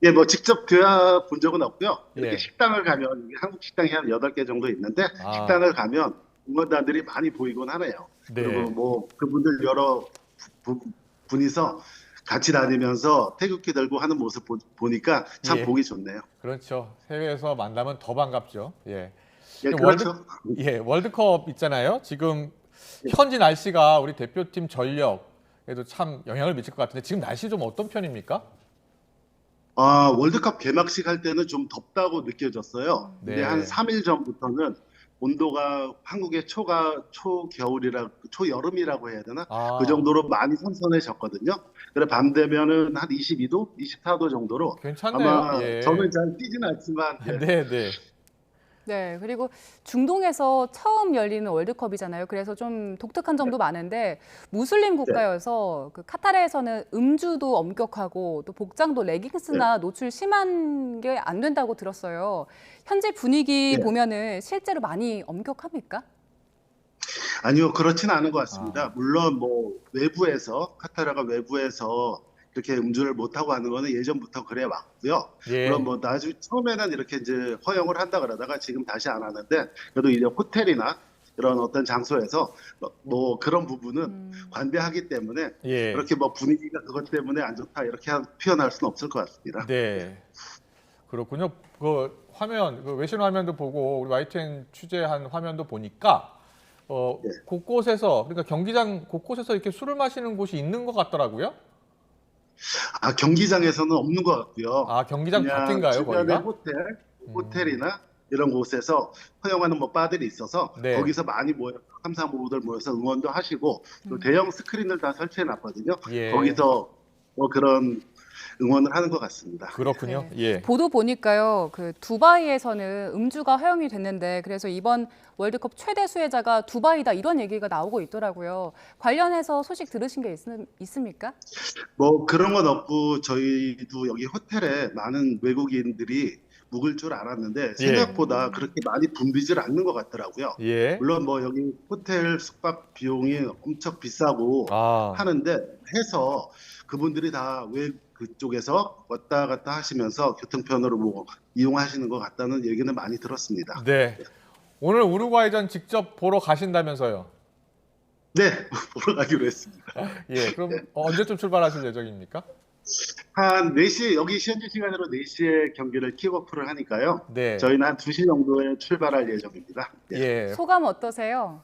예, 뭐 직접 대화 본 적은 없고요. 이렇게 식당을 가면 한국 식당이 한 8개 정도 있는데 식당을 가면 응원단들이 많이 보이곤 하네요. 그리고 뭐 그분들 여러 분이서 같이 다니면서 태극기 들고 하는 모습 보니까 참 보기 좋네요. 그렇죠. 해외에서 만나면 더 반갑죠. 그렇죠. 월드컵 있잖아요. 지금 현지 날씨가 우리 대표팀 전력에도 참 영향을 미칠 것 같은데 지금 날씨 좀 어떤 편입니까? 월드컵 개막식 할 때는 좀 덥다고 느껴졌어요. 근데 한 3일 전부터는 온도가 한국의 초여름이라고 해야 되나? 그 정도로 많이 선선해졌거든요. 그래 밤 되면은 한 22도, 24도 정도로 괜찮네요. 아마 저는 잘 뛰지는 않지만 네, 그리고 중동에서 처음 열리는 월드컵이잖아요. 그래서 좀 독특한 점도 많은데 무슬림 국가여서 그 카타르에서는 음주도 엄격하고 또 복장도 레깅스나 노출 심한 게 안 된다고 들었어요. 현재 분위기 보면은 실제로 많이 엄격합니까? 아니요, 그렇지는 않은 것 같습니다. 물론 뭐 카타르가 외부에서 이렇게 음주를 못하고 하는 거는 예전부터 그래 왔고요. 예. 물론 뭐 나중에 처음에는 이렇게 이제 허용을 한다 그러다가 지금 다시 안 하는데 그래도 이제 호텔이나 이런 어떤 장소에서 뭐 그런 부분은 관대하기 때문에 예. 그렇게 뭐 분위기가 그것 때문에 안 좋다 이렇게 표현할 수는 없을 것 같습니다. 네. 그렇군요. 그 화면, 그 외신 화면도 보고 우리 YTN 취재한 화면도 보니까 곳곳에서 그러니까 경기장 곳곳에서 이렇게 술을 마시는 곳이 있는 것 같더라고요. 아, 경기장에서는 없는 것 같고요. 아, 경기장 그냥 밖인가요, 주변에 거기가? 호텔이나 이런 곳에서 허용하는 뭐 바들이 있어서 네. 거기서 많이 모여 삼삼오오들 모여서 응원도 하시고 또 대형 스크린을 다 설치해 놨거든요. 예. 거기서 뭐 그런 응원을 하는 것 같습니다. 그렇군요. 예. 보도 보니까요, 그 두바이에서는 음주가 허용이 됐는데 그래서 이번 월드컵 최대 수혜자가 두바이다 이런 얘기가 나오고 있더라고요. 관련해서 소식 들으신 게 있습니까? 뭐 그런 건 없고 저희도 여기 호텔에 많은 외국인들이 묵을 줄 알았는데 생각보다 그렇게 많이 붐비질 않는 것 같더라고요. 예. 물론 뭐 여기 호텔 숙박 비용이 엄청 비싸고 하는데 해서 그분들이 다 왜 그쪽에서 왔다 갔다 하시면서 교통편으로 뭐 이용하시는 것 같다는 얘기는 많이 들었습니다. 네. 오늘 우루과이전 직접 보러 가신다면서요? 네, 보러 가기로 했습니다. 예. 그럼 언제쯤 출발하실 예정입니까? 한 4시, 여기 현지 시간으로 4시에 경기를 킥오프를 하니까요. 네. 저희는 한 2시 정도에 출발할 예정입니다. 예. 소감 어떠세요?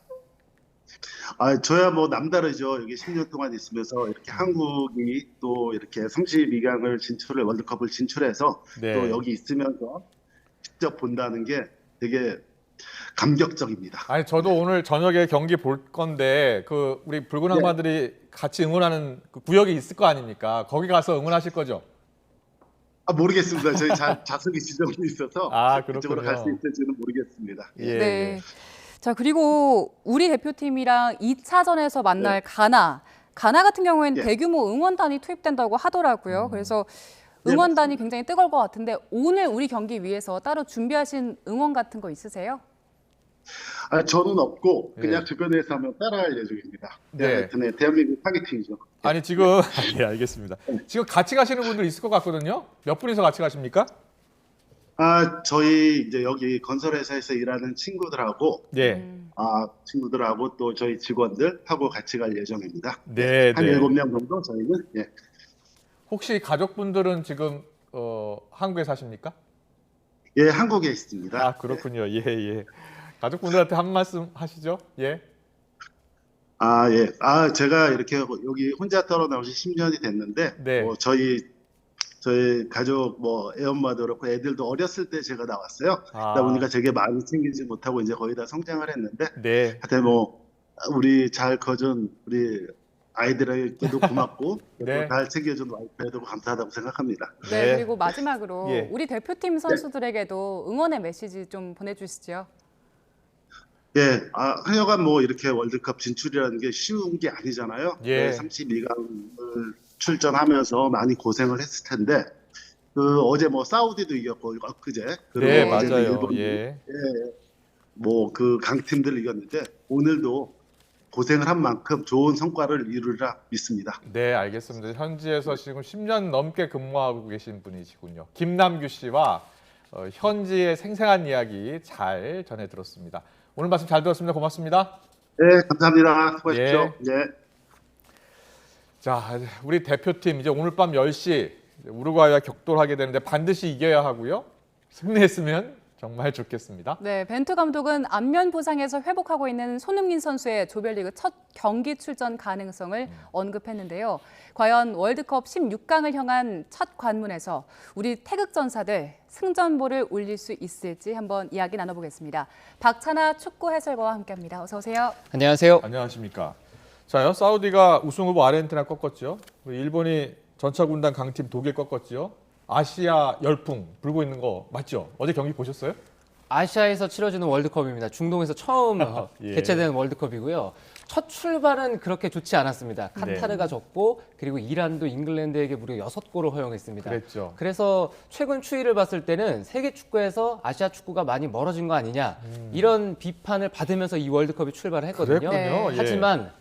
아, 저야 뭐 남다르죠. 여기 10년 동안 있으면서 이렇게 한국이 또 이렇게 32강을 월드컵을 진출해서 네. 또 여기 있으면서 직접 본다는 게 되게 감격적입니다. 아니 저도 오늘 저녁에 경기 볼 건데 그 우리 붉은 악마들이 같이 응원하는 그 구역이 있을 거 아닙니까? 거기 가서 응원하실 거죠? 아, 모르겠습니다. 저희 좌석이 지정돼 있어서 그쪽으로 갈 수 있을지는 모르겠습니다. 예. 네. 자, 그리고 우리 대표팀이랑 2차전에서 만날 가나 같은 경우에는 대규모 응원단이 투입된다고 하더라고요. 그래서 응원단이 굉장히 뜨거울 것 같은데 오늘 우리 경기 위해서 따로 준비하신 응원 같은 거 있으세요? 아, 저는 없고 그냥 주변에서 한번 따라할 예정입니다. 네. 대한민국 타겟팅이죠. 아니 지금 예, 알겠습니다. 지금 같이 가시는 분들 있을 것 같거든요. 몇 분이서 같이 가십니까? 아, 저희 이제 여기 건설회사에서 일하는 친구들하고 친구들하고 또 저희 직원들하고 같이 갈 예정입니다. 네, 한 7명 정도 저희는. 예. 혹시 가족분들은 지금 한국에 사십니까? 예, 한국에 있습니다. 아, 그렇군요. 예, 예. 가족분들한테 한 말씀 하시죠. 예. 아, 예. 아, 제가 이렇게 여기 혼자 떨어 나오신 10년이 됐는데 뭐 저희 가족 뭐 애엄마도 그렇고 애들도 어렸을 때 제가 나왔어요. 그러다 보니까 되게 많이 챙기지 못하고 이제 거의 다 성장을 했는데 하여튼 뭐 우리 잘 커준 우리 아이들에게도 고맙고 잘 챙겨준 와이프에도 감사하다고 생각합니다. 네, 그리고 마지막으로 우리 대표팀 선수들에게도 응원의 메시지 좀 보내주시죠. 예, 하여간 뭐 이렇게 월드컵 진출이라는 게 쉬운 게 아니잖아요. 32강을 출전하면서 많이 고생을 했을 텐데 어제 뭐 사우디도 이겼고 엊그제 그리고 어제는 일본 뭐 그 강팀들을 이겼는데 오늘도 고생을 한 만큼 좋은 성과를 이루리라 믿습니다. 네, 알겠습니다. 현지에서 지금 10년 넘게 근무하고 계신 분이시군요. 김남규 씨와 현지의 생생한 이야기 잘 전해 들었습니다. 오늘 말씀 잘 들었습니다. 고맙습니다. 네, 감사합니다. 수고하십시오. 자, 우리 대표팀 이제 오늘 밤 10시 우루과이와 격돌하게 되는데 반드시 이겨야 하고요. 승리했으면 정말 좋겠습니다. 네, 벤투 감독은 안면 부상에서 회복하고 있는 손흥민 선수의 조별리그 첫 경기 출전 가능성을 언급했는데요. 과연 월드컵 16강을 향한 첫 관문에서 우리 태극전사들 승전보를 울릴 수 있을지 한번 이야기 나눠보겠습니다. 박찬아 축구 해설가와 함께합니다. 어서 오세요. 안녕하세요. 안녕하십니까. 자요, 사우디가 우승 후보 아르헨티나 꺾었죠. 일본이 전차군단 강팀 독일 꺾었죠. 아시아 열풍 불고 있는 거 맞죠? 어제 경기 보셨어요? 아시아에서 치러지는 월드컵입니다. 중동에서 처음 개최되는 월드컵이고요. 첫 출발은 그렇게 좋지 않았습니다. 카타르가 졌고 그리고 이란도 잉글랜드에게 무려 6골을 허용했습니다. 그랬죠. 그래서 최근 추이를 봤을 때는 세계 축구에서 아시아 축구가 많이 멀어진 거 아니냐 이런 비판을 받으면서 이 월드컵이 출발을 했거든요. 그랬군요. 하지만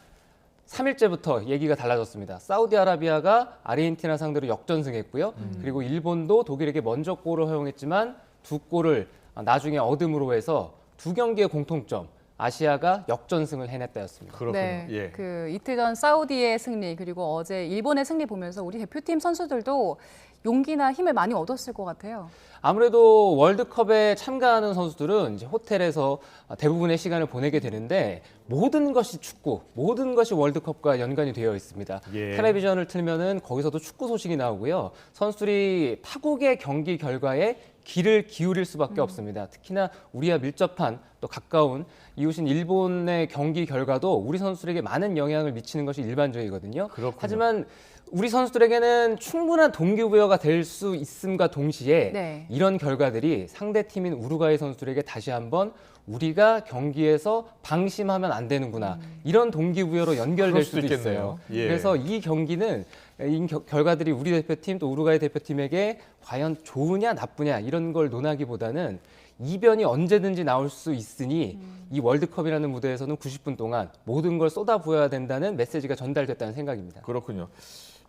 3일째부터 얘기가 달라졌습니다. 사우디아라비아가 아르헨티나 상대로 역전승했고요. 그리고 일본도 독일에게 먼저 골을 허용했지만 2골을 나중에 얻음으로 해서 2경기의 공통점, 아시아가 역전승을 해냈다였습니다. 그렇군요. 네, 예. 그 이틀 전 사우디의 승리 그리고 어제 일본의 승리 보면서 우리 대표팀 선수들도 용기나 힘을 많이 얻었을 것 같아요. 아무래도 월드컵에 참가하는 선수들은 이제 호텔에서 대부분의 시간을 보내게 되는데 모든 것이 축구, 모든 것이 월드컵과 연관이 되어 있습니다. 예. 텔레비전을 틀면은 거기서도 축구 소식이 나오고요. 선수들이 타국의 경기 결과에 귀를 기울일 수밖에 없습니다. 특히나 우리와 밀접한 또 가까운 이웃인 일본의 경기 결과도 우리 선수들에게 많은 영향을 미치는 것이 일반적이거든요. 그렇군요. 하지만 우리 선수들에게는 충분한 동기부여가 될 수 있음과 동시에 네. 이런 결과들이 상대팀인 우루과이 선수들에게 다시 한번 우리가 경기에서 방심하면 안 되는구나. 이런 동기부여로 연결될 그럴 수도 수도 있어요. 있겠네요. 예. 그래서 이 경기는 이 결과들이 우리 대표팀 또 우루과이 대표팀에게 과연 좋으냐 나쁘냐 이런 걸 논하기보다는 이변이 언제든지 나올 수 있으니 이 월드컵이라는 무대에서는 90분 동안 모든 걸 쏟아부어야 된다는 메시지가 전달됐다는 생각입니다. 그렇군요.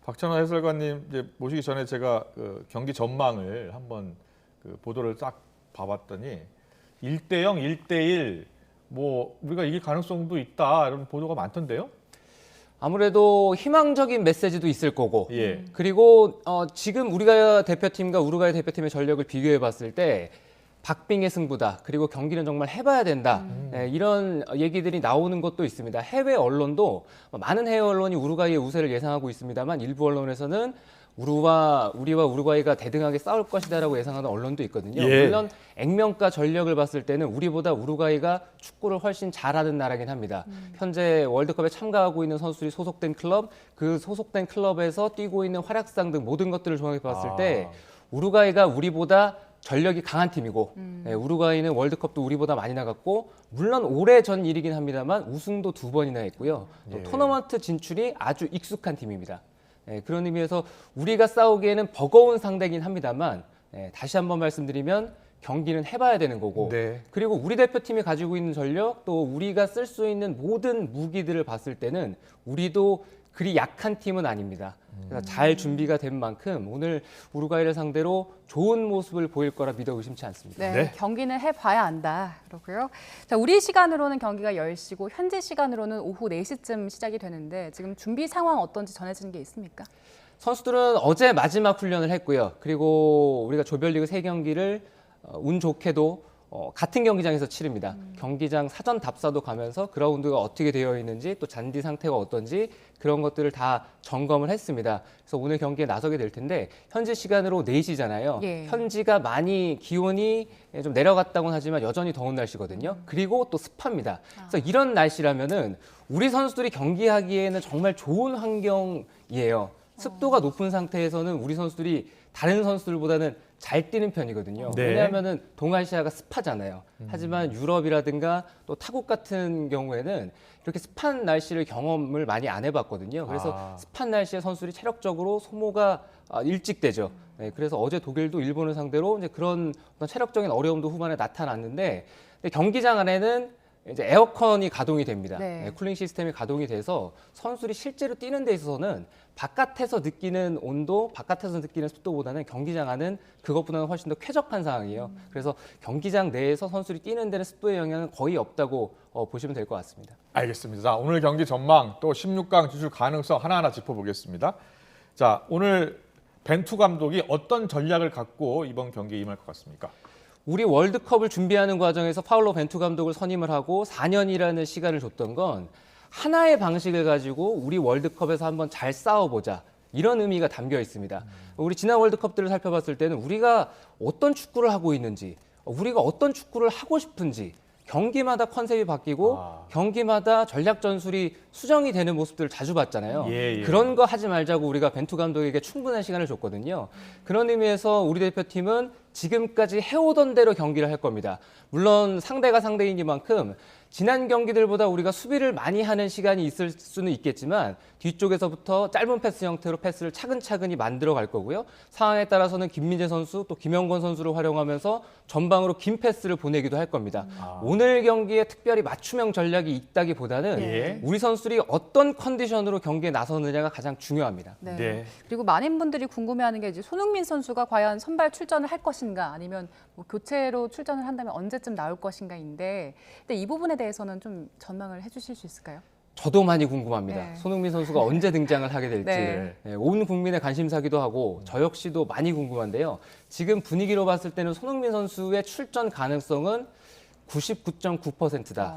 박찬호 해설관님 이제 모시기 전에 제가 그 경기 전망을 한번 그 보도를 딱 봐봤더니 1대0, 1대1 뭐 우리가 이길 가능성도 있다 이런 보도가 많던데요. 아무래도 희망적인 메시지도 있을 거고 예. 그리고 지금 우리가 대표팀과 우루과이 대표팀의 전력을 비교해 봤을 때 박빙의 승부다. 그리고 경기는 정말 해봐야 된다. 네, 이런 얘기들이 나오는 것도 있습니다. 해외 언론도 많은 해외 언론이 우루과이의 우세를 예상하고 있습니다만 일부 언론에서는 우리와 우루과이가 대등하게 싸울 것이다라고 예상하는 언론도 있거든요. 예. 물론 액면가 전력을 봤을 때는 우리보다 우루과이가 축구를 훨씬 잘하는 나라긴 합니다. 현재 월드컵에 참가하고 있는 선수들이 소속된 클럽, 그 소속된 클럽에서 뛰고 있는 활약상 등 모든 것들을 종합해 봤을 때 우루과이가 우리보다 전력이 강한 팀이고 네, 우루과이는 월드컵도 우리보다 많이 나갔고 물론 오래전 일이긴 합니다만 우승도 2번이나 했고요. 또 예. 토너먼트 진출이 아주 익숙한 팀입니다. 네, 그런 의미에서 우리가 싸우기에는 버거운 상대긴 합니다만 다시 한번 말씀드리면 경기는 해봐야 되는 거고 네. 그리고 우리 대표팀이 가지고 있는 전력 또 우리가 쓸 수 있는 모든 무기들을 봤을 때는 우리도 그리 약한 팀은 아닙니다. 그래서 잘 준비가 된 만큼 오늘 우루과이를 상대로 좋은 모습을 보일 거라 믿어 의심치 않습니다. 네, 네. 경기는 해봐야 안다. 그렇고요. 자, 우리 시간으로는 경기가 10시고 현지 시간으로는 오후 4시쯤 시작이 되는데 지금 준비 상황 어떤지 전해지는 게 있습니까? 선수들은 어제 마지막 훈련을 했고요. 그리고 우리가 조별리그 3경기를 운 좋게도 같은 경기장에서 치릅니다. 경기장 사전 답사도 가면서 그라운드가 어떻게 되어 있는지 또 잔디 상태가 어떤지 그런 것들을 다 점검을 했습니다. 그래서 오늘 경기에 나서게 될 텐데 현지 시간으로 4시잖아요. 예. 현지가 많이 기온이 좀 내려갔다고는 하지만 여전히 더운 날씨거든요. 그리고 또 습합니다. 그래서 이런 날씨라면은 우리 선수들이 경기하기에는 정말 좋은 환경이에요. 습도가 높은 상태에서는 우리 선수들이 다른 선수들보다는 잘 뛰는 편이거든요. 네. 왜냐하면은 동아시아가 습하잖아요. 하지만 유럽이라든가 또 타국 같은 경우에는 이렇게 습한 날씨를 경험을 많이 안 해봤거든요. 그래서 습한 날씨에 선수들이 체력적으로 소모가 일찍 되죠. 네, 그래서 어제 독일도 일본을 상대로 이제 그런 어떤 체력적인 어려움도 후반에 나타났는데 근데 경기장 안에는 이제 에어컨이 가동이 됩니다. 네. 네, 쿨링 시스템이 가동이 돼서 선수들이 실제로 뛰는 데 있어서는 바깥에서 느끼는 온도, 바깥에서 느끼는 습도보다는 경기장 안은 그것보다는 훨씬 더 쾌적한 상황이에요. 그래서 경기장 내에서 선수들이 뛰는 데는 습도의 영향은 거의 없다고 보시면 될 것 같습니다. 알겠습니다. 자, 오늘 경기 전망 또 16강 진출 가능성 하나하나 짚어보겠습니다. 자, 오늘 벤투 감독이 어떤 전략을 갖고 이번 경기에 임할 것 같습니까? 우리 월드컵을 준비하는 과정에서 파울로 벤투 감독을 선임을 하고 4년이라는 시간을 줬던 건 하나의 방식을 가지고 우리 월드컵에서 한번 잘 싸워보자. 이런 의미가 담겨 있습니다. 우리 지난 월드컵들을 살펴봤을 때는 우리가 어떤 축구를 하고 있는지, 우리가 어떤 축구를 하고 싶은지 경기마다 컨셉이 바뀌고 경기마다 전략 전술이 수정이 되는 모습들을 자주 봤잖아요. 예. 그런 거 하지 말자고 우리가 벤투 감독에게 충분한 시간을 줬거든요. 그런 의미에서 우리 대표팀은 지금까지 해오던 대로 경기를 할 겁니다. 물론 상대가 상대이니만큼 지난 경기들보다 우리가 수비를 많이 하는 시간이 있을 수는 있겠지만 뒤쪽에서부터 짧은 패스 형태로 패스를 차근차근히 만들어 갈 거고요. 상황에 따라서는 김민재 선수 또 김영권 선수를 활용하면서 전방으로 긴 패스를 보내기도 할 겁니다. 오늘 경기에 특별히 맞춤형 전략이 있다기보다는 우리 선수들이 어떤 컨디션으로 경기에 나서느냐가 가장 중요합니다. 네. 그리고 많은 분들이 궁금해하는 게 이제 손흥민 선수가 과연 선발 출전을 할 것인가 아니면 뭐 교체로 출전을 한다면 언제쯤 나올 것인가인데 근데 이 부분에 대해서는 좀 전망을 해주실 수 있을까요? 저도 많이 궁금합니다. 네. 손흥민 선수가 언제 등장을 하게 될지 네. 온 국민의 관심사기도 하고 저 역시도 많이 궁금한데요. 지금 분위기로 봤을 때는 손흥민 선수의 출전 가능성은 99.9%다.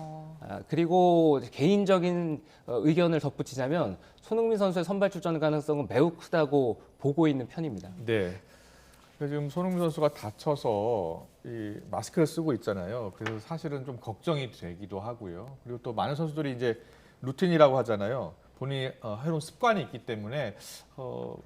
그리고 개인적인 의견을 덧붙이자면 손흥민 선수의 선발 출전 가능성은 매우 크다고 보고 있는 편입니다. 네. 지금 손흥민 선수가 다쳐서 이 마스크를 쓰고 있잖아요. 그래서 사실은 좀 걱정이 되기도 하고요. 그리고 또 많은 선수들이 이제 루틴이라고 하잖아요. 본인이 해놓은 습관이 있기 때문에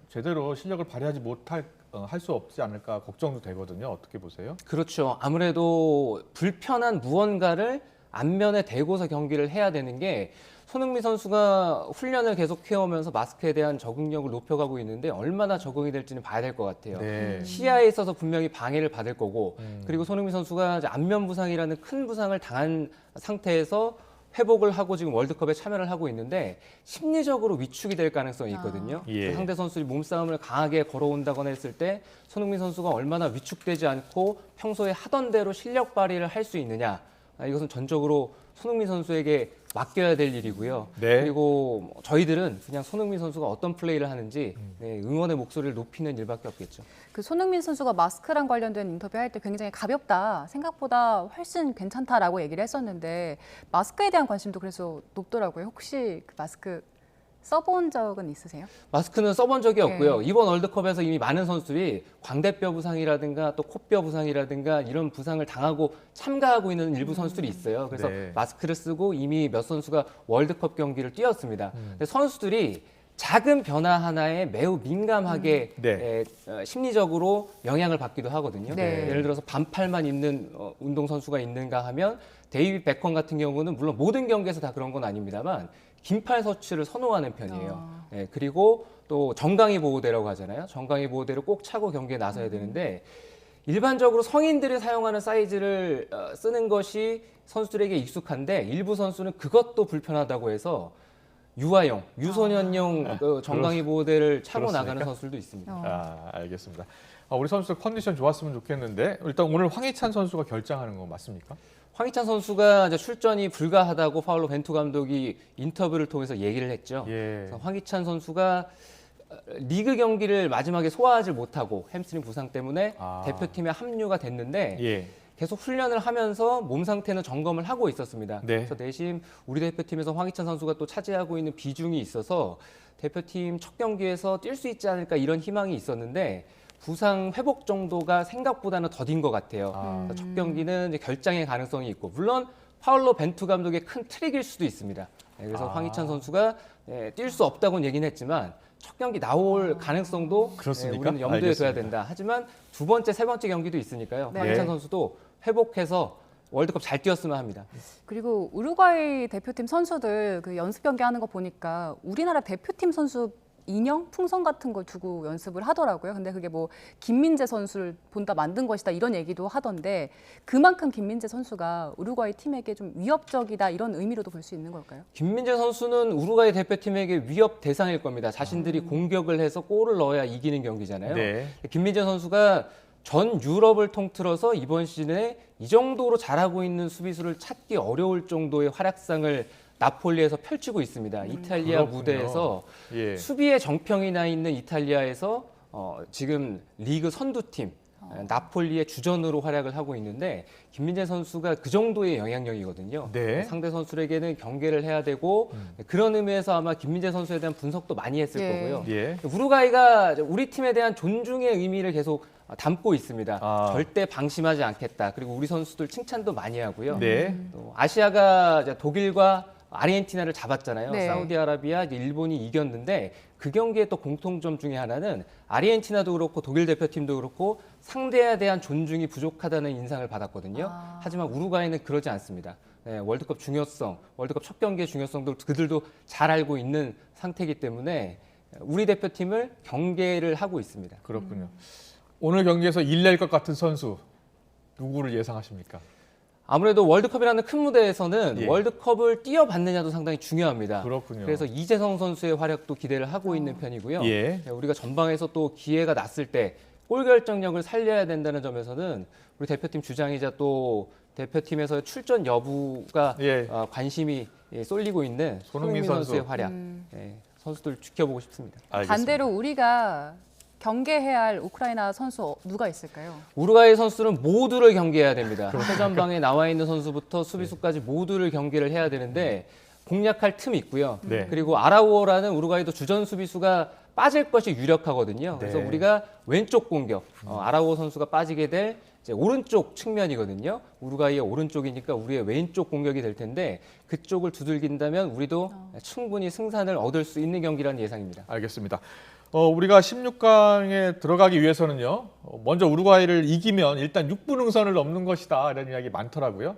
제대로 실력을 발휘하지 못할 할 수 없지 않을까 걱정도 되거든요. 어떻게 보세요? 그렇죠. 아무래도 불편한 무언가를 안면에 대고서 경기를 해야 되는 게 손흥민 선수가 훈련을 계속 해오면서 마스크에 대한 적응력을 높여가고 있는데 얼마나 적응이 될지는 봐야 될 것 같아요. 네. 시야에 있어서 분명히 방해를 받을 거고 그리고 손흥민 선수가 이제 안면 부상이라는 큰 부상을 당한 상태에서 회복을 하고 지금 월드컵에 참여를 하고 있는데 심리적으로 위축이 될 가능성이 있거든요. 상대 선수들이 몸싸움을 강하게 걸어온다거나 했을 때 손흥민 선수가 얼마나 위축되지 않고 평소에 하던 대로 실력 발휘를 할 수 있느냐. 이것은 전적으로 손흥민 선수에게 맡겨야 될 일이고요. 그리고 저희들은 그냥 손흥민 선수가 어떤 플레이를 하는지 응원의 목소리를 높이는 일밖에 없겠죠. 그 손흥민 선수가 마스크랑 관련된 인터뷰할 때 굉장히 가볍다, 생각보다 훨씬 괜찮다라고 얘기를 했었는데 마스크에 대한 관심도 그래서 높더라고요. 혹시 그 마스크 써본 적은 있으세요? 마스크는 써본 적이 없고요. 이번 월드컵에서 이미 많은 선수들이 광대뼈 부상이라든가 또 코뼈 부상이라든가 이런 부상을 당하고 참가하고 있는 일부 선수들이 있어요. 그래서 마스크를 쓰고 이미 몇 선수가 월드컵 경기를 뛰었습니다. 근데 선수들이 작은 변화 하나에 매우 민감하게 심리적으로 영향을 받기도 하거든요. 예를 들어서 반팔만 입는 운동선수가 있는가 하면 데이빗 베컴 같은 경우는 물론 모든 경기에서 다 그런 건 아닙니다만 긴팔 셔츠를 선호하는 편이에요. 그리고 또 정강이 보호대라고 하잖아요. 정강이 보호대를 꼭 차고 경기에 나서야 되는데 일반적으로 성인들이 사용하는 사이즈를 쓰는 것이 선수들에게 익숙한데 일부 선수는 그것도 불편하다고 해서 유아용, 유소년용 그 정강이 보호대를 차고 나가는 선수들도 있습니다. 알겠습니다. 우리 선수들 컨디션 좋았으면 좋겠는데 일단 오늘 황희찬 선수가 결장하는 건 맞습니까? 황희찬 선수가 이제 출전이 불가하다고 파울로 벤투 감독이 인터뷰를 통해서 얘기를 했죠. 그래서 황희찬 선수가 리그 경기를 마지막에 소화하지 못하고 햄스트링 부상 때문에 대표팀에 합류가 됐는데 계속 훈련을 하면서 몸 상태는 점검을 하고 있었습니다. 그래서 내심 우리 대표팀에서 황희찬 선수가 또 차지하고 있는 비중이 있어서 대표팀 첫 경기에서 뛸 수 있지 않을까 이런 희망이 있었는데 부상 회복 정도가 생각보다는 더딘 것 같아요. 첫 경기는 이제 결장의 가능성이 있고 물론 파울로 벤투 감독의 큰 트릭일 수도 있습니다. 그래서 황희찬 선수가 뛸 수 없다고는 얘기는 했지만 첫 경기 나올 가능성도 우리는 염두에 둬야 된다. 하지만 두 번째, 세 번째 경기도 있으니까요. 황희찬 선수도 회복해서 월드컵 잘 뛰었으면 합니다. 그리고 우루과이 대표팀 선수들 그 연습 경기 하는 거 보니까 우리나라 대표팀 선수 인형, 풍선 같은 걸 두고 연습을 하더라고요. 근데 그게 뭐 김민재 선수를 본다 만든 것이다 이런 얘기도 하던데 그만큼 김민재 선수가 우루과이 팀에게 좀 위협적이다 이런 의미로도 볼 수 있는 걸까요? 김민재 선수는 우루과이 대표팀에게 위협 대상일 겁니다. 자신들이 공격을 해서 골을 넣어야 이기는 경기잖아요. 김민재 선수가 전 유럽을 통틀어서 이번 시즌에 이 정도로 잘하고 있는 수비수를 찾기 어려울 정도의 활약상을 나폴리에서 펼치고 있습니다. 이탈리아 그렇군요. 무대에서 수비에 정평이 나 있는 이탈리아에서 지금 리그 선두팀 나폴리의 주전으로 활약을 하고 있는데 김민재 선수가 그 정도의 영향력이거든요. 상대 선수에게는 경계를 해야 되고 그런 의미에서 아마 김민재 선수에 대한 분석도 많이 했을 거고요. 우루과이가 우리 팀에 대한 존중의 의미를 계속 담고 있습니다. 절대 방심하지 않겠다. 그리고 우리 선수들 칭찬도 많이 하고요. 또 아시아가 이제 독일과 아르헨티나를 잡았잖아요. 네. 사우디아라비아, 일본이 이겼는데 그 경기의 또 공통점 중에 하나는 아르헨티나도 그렇고 독일 대표팀도 그렇고 상대에 대한 존중이 부족하다는 인상을 받았거든요. 하지만 우루과이는 그러지 않습니다. 네, 월드컵 중요성, 월드컵 첫 경기의 중요성도 그들도 잘 알고 있는 상태이기 때문에 우리 대표팀을 경계를 하고 있습니다. 그렇군요. 오늘 경기에서 일낼 것 같은 선수 누구를 예상하십니까? 아무래도 월드컵이라는 큰 무대에서는 예. 월드컵을 뛰어봤느냐도 상당히 중요합니다. 그렇군요. 그래서 이재성 선수의 활약도 기대를 하고 있는 편이고요. 예. 우리가 전방에서 또 기회가 났을 때 골 결정력을 살려야 된다는 점에서는 우리 대표팀 주장이자 또 대표팀에서의 출전 여부가 관심이 쏠리고 있는 손흥민 선수의 활약. 선수들 지켜보고 싶습니다. 반대로 우리가 경계해야 할 우크라이나 선수 누가 있을까요? 우루과이 선수는 모두를 경계해야 됩니다. 최전방에 나와 있는 선수부터 수비수까지 모두를 경계를 해야 되는데 공략할 틈이 있고요. 네. 그리고 아라우어라는 우루과이도 주전 수비수가 빠질 것이 유력하거든요. 그래서 네. 우리가 왼쪽 공격, 아라우어 선수가 빠지게 될 이제 오른쪽 측면이거든요. 우루과이의 오른쪽이니까 우리의 왼쪽 공격이 될 텐데 그쪽을 두들긴다면 우리도 충분히 승산을 얻을 수 있는 경기라는 예상입니다. 알겠습니다. 우리가 16강에 들어가기 위해서는요. 먼저 우루과이를 이기면 일단 6분 응선을 넘는 것이다. 이런 이야기 많더라고요.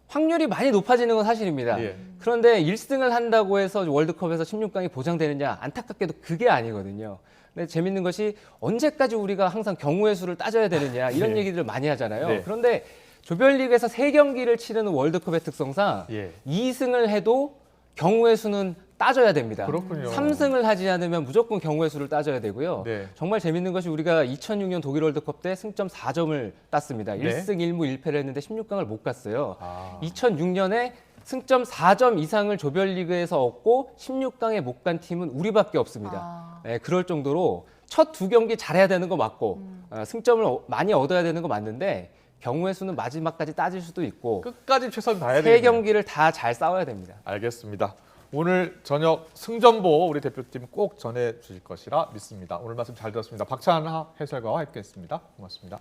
확률이 많이 높아지는 건 사실입니다. 예. 그런데 1승을 한다고 해서 월드컵에서 16강이 보장되느냐? 안타깝게도 그게 아니거든요. 근데 재밌는 것이 언제까지 우리가 항상 경우의 수를 따져야 되느냐 이런 네. 얘기들을 많이 하잖아요. 네. 그런데 조별리그에서 3경기를 치르는 월드컵의 특성상 2승을 해도 경우의 수는 따져야 됩니다. 그렇군요. 3승을 하지 않으면 무조건 경우의 수를 따져야 되고요. 네. 정말 재밌는 것이 우리가 2006년 독일 월드컵 때 승점 4점을 땄습니다. 네. 1승 1무 1패를 했는데 16강을 못 갔어요. 2006년에 승점 4점 이상을 조별리그에서 얻고 16강에 못 간 팀은 우리밖에 없습니다. 네, 그럴 정도로 첫 2경기 잘해야 되는 거 맞고 승점을 많이 얻어야 되는 거 맞는데 경우의 수는 마지막까지 따질 수도 있고 끝까지 최선 다해야 되겠네요. 3경기를 다 잘 싸워야 됩니다. 알겠습니다. 오늘 저녁 승전보 우리 대표팀 꼭 전해주실 것이라 믿습니다. 오늘 말씀 잘 들었습니다. 박찬하 해설가와 함께했습니다. 고맙습니다.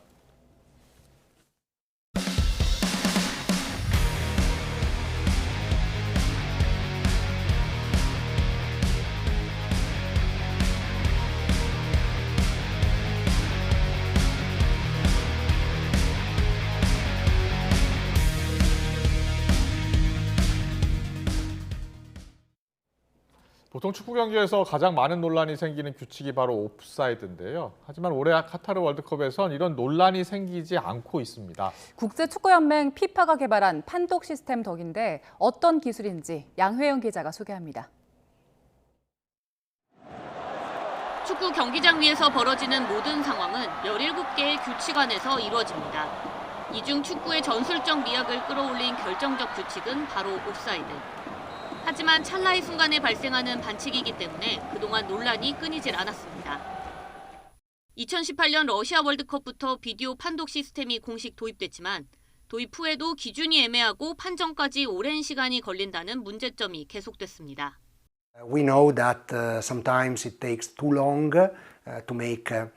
보통 축구 경기에서 가장 많은 논란이 생기는 규칙이 바로 옵사이드인데요. 하지만 올해 카타르 월드컵에선 이런 논란이 생기지 않고 있습니다. 국제축구연맹 피파가 개발한 판독 시스템 덕인데 어떤 기술인지 양회영 기자가 소개합니다. 축구 경기장 위에서 벌어지는 모든 상황은 17개의 규칙 안에서 이루어집니다. 이 중 축구의 전술적 미학을 끌어올린 결정적 규칙은 바로 옵사이드. 하지만 찰나의 순간에 발생하는 반칙이기 때문에 그동안 논란이 끊이질 않았습니다. 2018년 러시아 월드컵부터 비디오 판독 시스템이 공식 도입됐지만 도입 후에도 기준이 애매하고 판정까지 오랜 시간이 걸린다는 문제점이 계속됐습니다. We know that sometimes it takes too long to make a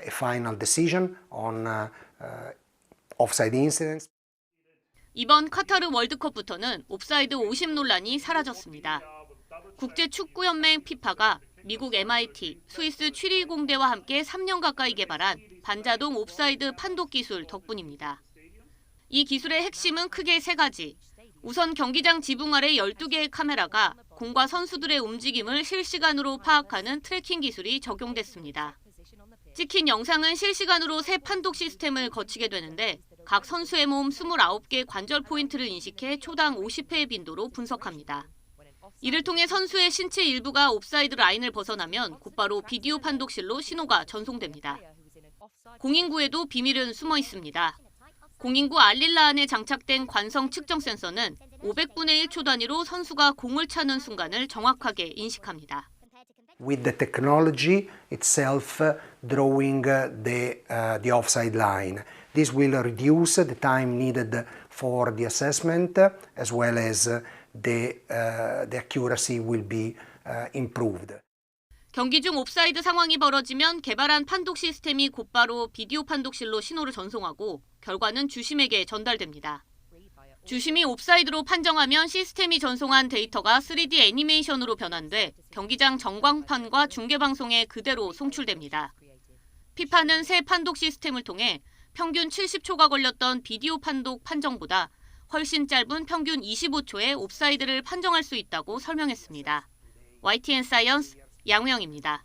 final decision on offside incidents. 이번 카타르 월드컵부터는 옵사이드 50 논란이 사라졌습니다. 국제축구연맹 피파가 미국 MIT, 스위스 취리 공대와 함께 3년 가까이 개발한 반자동 옵사이드 판독 기술 덕분입니다. 이 기술의 핵심은 크게 3가지. 우선 경기장 지붕 아래 12개의 카메라가 공과 선수들의 움직임을 실시간으로 파악하는 트래킹 기술이 적용됐습니다. 찍힌 영상은 실시간으로 새 판독 시스템을 거치게 되는데 각 선수의 몸 29개 관절 포인트를 인식해 초당 50회의 빈도로 분석합니다. 이를 통해 선수의 신체 일부가 옵사이드 라인을 벗어나면 곧바로 비디오 판독실로 신호가 전송됩니다. 공인구에도 비밀은 숨어 있습니다. 공인구 알릴라 안에 장착된 관성 측정 센서는 500분의 1초 단위로 선수가 공을 차는 순간을 정확하게 인식합니다. With the technology itself drawing the offside line. This will reduce the time needed for the assessment as well as the accuracy will be improved. 경기 중 옵사이드 상황이 벌어지면 개발한 판독 시스템이 곧바로 비디오 판독실로 신호를 전송하고 결과는 주심에게 전달됩니다. 주심이 옵사이드로 판정하면 시스템이 전송한 데이터가 3D 애니메이션으로 변환돼 경기장 전광판과 중계방송에 그대로 송출됩니다. 피파는 새 판독 시스템을 통해 평균 70초가 걸렸던 비디오 판독 판정보다 훨씬 짧은 평균 25초의 옵사이드를 판정할 수 있다고 설명했습니다. YTN 사이언스 양우영입니다.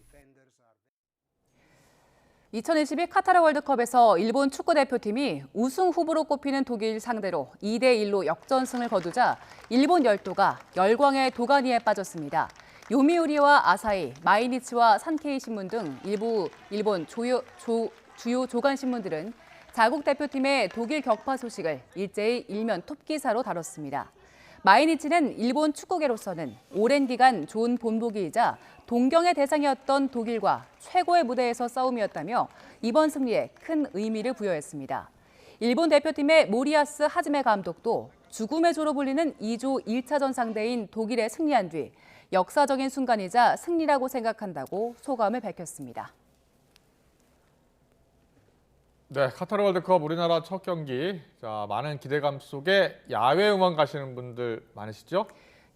2022 카타르 월드컵에서 일본 축구대표팀이 우승 후보로 꼽히는 독일 상대로 2대1로 역전승을 거두자 일본 열도가 열광의 도가니에 빠졌습니다. 요미우리와 아사히, 마이니치와 산케이 신문 등 일부 일본 주요 조간 신문들은 자국 대표팀의 독일 격파 소식을 일제히 일면 톱기사로 다뤘습니다. 마이니치는 일본 축구계로서는 오랜 기간 좋은 본보기이자 동경의 대상이었던 독일과 최고의 무대에서 싸움이었다며 이번 승리에 큰 의미를 부여했습니다. 일본 대표팀의 모리아스 하즈메 감독도 죽음의 조로 불리는 2조 1차전 상대인 독일에 승리한 뒤 역사적인 순간이자 승리라고 생각한다고 소감을 밝혔습니다. 네, 카타르 월드컵 우리나라 첫 경기. 자, 많은 기대감 속에 야외 응원 가시는 분들 많으시죠?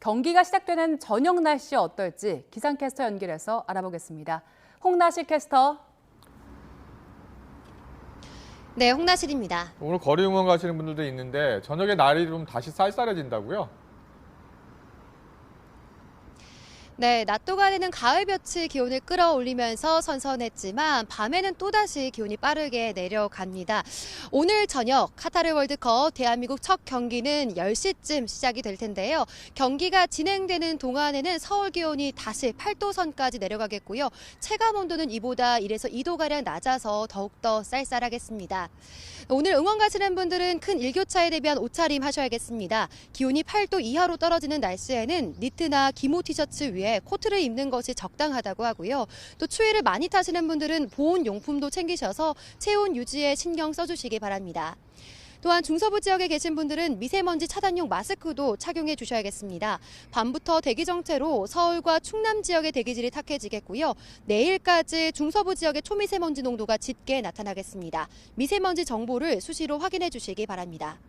경기가 시작되는 저녁 날씨 어떨지 기상캐스터 연결해서 알아보겠습니다. 홍나실 캐스터. 네, 홍나실입니다. 오늘 거리 응원 가시는 분들도 있는데 저녁에 날이 좀 다시 쌀쌀해진다고요? 네, 낮 동안에는 가을볕이 기온을 끌어올리면서 선선했지만 밤에는 또다시 기온이 빠르게 내려갑니다. 오늘 저녁 카타르 월드컵 대한민국 첫 경기는 10시쯤 시작이 될 텐데요. 경기가 진행되는 동안에는 서울 기온이 다시 8도 선까지 내려가겠고요. 체감 온도는 이보다 1에서 2도가량 낮아서 더욱더 쌀쌀하겠습니다. 오늘 응원 가시는 분들은 큰 일교차에 대비한 옷차림 하셔야겠습니다. 기온이 8도 이하로 떨어지는 날씨에는 니트나 기모 티셔츠 위에 코트를 입는 것이 적당하다고 하고요. 또 추위를 많이 타시는 분들은 보온 용품도 챙기셔서 체온 유지에 신경 써주시기 바랍니다. 또한 중서부 지역에 계신 분들은 미세먼지 차단용 마스크도 착용해 주셔야겠습니다. 밤부터 대기 정체로 서울과 충남 지역의 대기질이 탁해지겠고요. 내일까지 중서부 지역의 초미세먼지 농도가 짙게 나타나겠습니다. 미세먼지 정보를 수시로 확인해 주시기 바랍니다.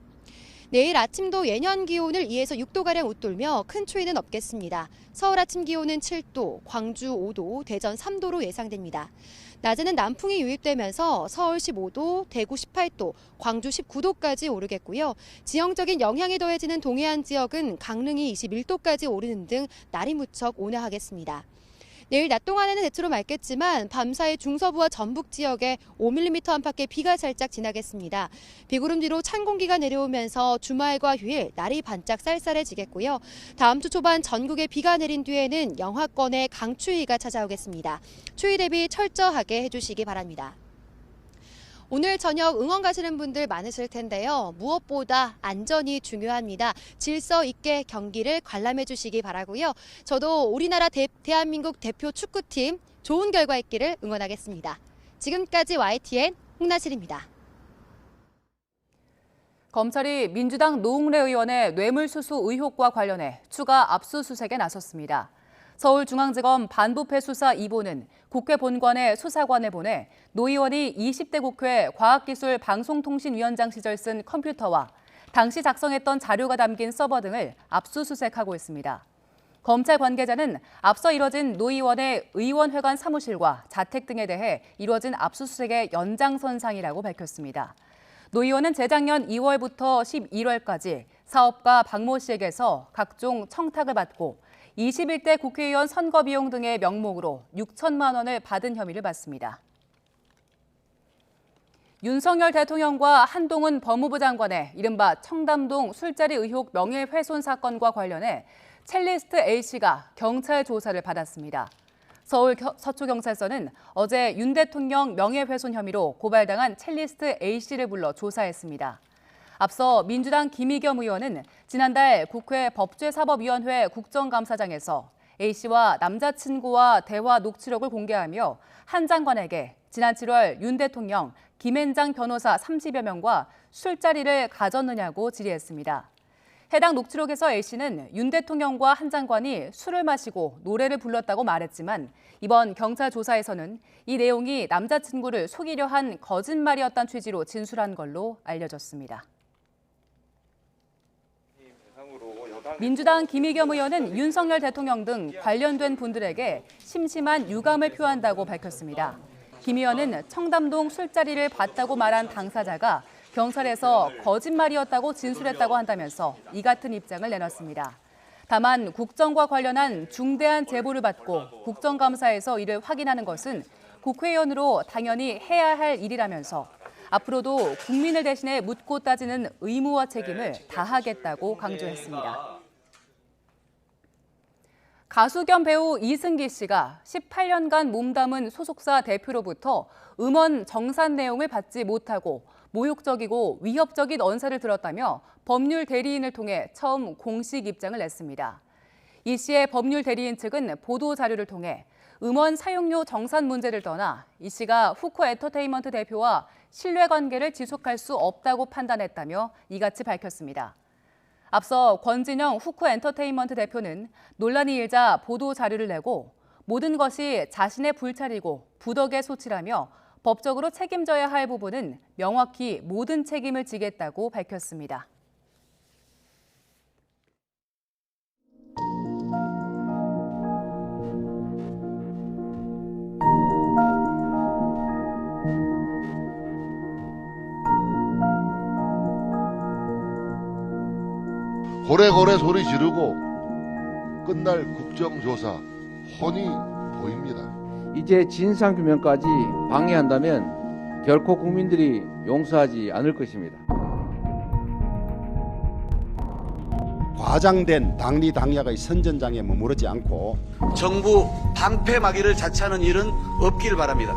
내일 아침도 예년 기온을 2에서 6도가량 웃돌며 큰 추위는 없겠습니다. 서울 아침 기온은 7도, 광주 5도, 대전 3도로 예상됩니다. 낮에는 남풍이 유입되면서 서울 15도, 대구 18도, 광주 19도까지 오르겠고요. 지형적인 영향이 더해지는 동해안 지역은 강릉이 21도까지 오르는 등 날이 무척 온화하겠습니다. 내일 낮 동안에는 대체로 맑겠지만 밤사이 중서부와 전북 지역에 5mm 안팎의 비가 살짝 지나겠습니다. 비구름 뒤로 찬 공기가 내려오면서 주말과 휴일 날이 반짝 쌀쌀해지겠고요. 다음 주 초반 전국에 비가 내린 뒤에는 영하권의 강추위가 찾아오겠습니다. 추위 대비 철저하게 해주시기 바랍니다. 오늘 저녁 응원 가시는 분들 많으실 텐데요. 무엇보다 안전이 중요합니다. 질서 있게 경기를 관람해 주시기 바라고요. 저도 우리나라 대한민국 대표 축구팀 좋은 결과 있기를 응원하겠습니다. 지금까지 YTN 홍나실입니다. 검찰이 민주당 노웅래 의원의 뇌물수수 의혹과 관련해 추가 압수수색에 나섰습니다. 서울중앙지검 반부패 수사 2부는 국회 본관의 수사관을 보내 노 의원이 20대 국회 과학기술방송통신위원장 시절 쓴 컴퓨터와 당시 작성했던 자료가 담긴 서버 등을 압수수색하고 있습니다. 검찰 관계자는 앞서 이뤄진 노 의원의 의원회관 사무실과 자택 등에 대해 이뤄진 압수수색의 연장선상이라고 밝혔습니다. 노 의원은 재작년 2월부터 11월까지 사업가 박모 씨에게서 각종 청탁을 받고 21대 국회의원 선거 비용 등의 명목으로 6천만 원을 받은 혐의를 받습니다. 윤석열 대통령과 한동훈 법무부 장관의 이른바 청담동 술자리 의혹 명예훼손 사건과 관련해 첼리스트 A씨가 경찰 조사를 받았습니다. 서울 서초경찰서는 어제 윤 대통령 명예훼손 혐의로 고발당한 첼리스트 A씨를 불러 조사했습니다. 앞서 민주당 김의겸 의원은 지난달 국회 법제사법위원회 국정감사장에서 A씨와 남자친구와 대화 녹취록을 공개하며 한 장관에게 지난 7월 윤 대통령, 김앤장 변호사 30여 명과 술자리를 가졌느냐고 질의했습니다. 해당 녹취록에서 A씨는 윤 대통령과 한 장관이 술을 마시고 노래를 불렀다고 말했지만 이번 경찰 조사에서는 이 내용이 남자친구를 속이려 한 거짓말이었다는 취지로 진술한 걸로 알려졌습니다. 민주당 김의겸 의원은 윤석열 대통령 등 관련된 분들에게 심심한 유감을 표한다고 밝혔습니다. 김 의원은 청담동 술자리를 봤다고 말한 당사자가 경찰에서 거짓말이었다고 진술했다고 한다면서 이 같은 입장을 내놨습니다. 다만 국정과 관련한 중대한 제보를 받고 국정감사에서 이를 확인하는 것은 국회의원으로 당연히 해야 할 일이라면서 앞으로도 국민을 대신해 묻고 따지는 의무와 책임을 다하겠다고 강조했습니다. 가수 겸 배우 이승기 씨가 18년간 몸담은 소속사 대표로부터 음원 정산 내용을 받지 못하고 모욕적이고 위협적인 언사를 들었다며 법률 대리인을 통해 처음 공식 입장을 냈습니다. 이 씨의 법률 대리인 측은 보도 자료를 통해 음원 사용료 정산 문제를 떠나 이 씨가 후코 엔터테인먼트 대표와 신뢰관계를 지속할 수 없다고 판단했다며 이같이 밝혔습니다. 앞서 권진영 후코 엔터테인먼트 대표는 논란이 일자 보도 자료를 내고 모든 것이 자신의 불찰이고 부덕의 소치라며 법적으로 책임져야 할 부분은 명확히 모든 책임을 지겠다고 밝혔습니다. 고래고래 소리 지르고 끝날 국정조사 훤히 보입니다. 이제 진상규명까지 방해한다면 결코 국민들이 용서하지 않을 것입니다. 과장된 당리당략의 선전장에 머무르지 않고 정부 방패막이를 자처하는 일은 없기를 바랍니다.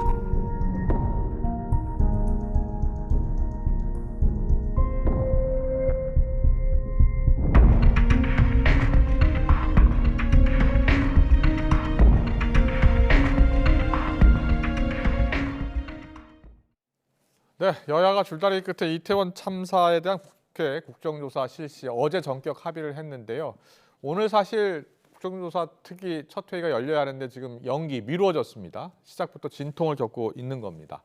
네, 여야가 줄다리기 끝에 이태원 참사에 대한 국회 국정조사 실시 어제 전격 합의를 했는데요. 오늘 사실 국정조사 특위 첫 회의가 열려야 하는데 지금 연기 미루어졌습니다. 시작부터 진통을 겪고 있는 겁니다.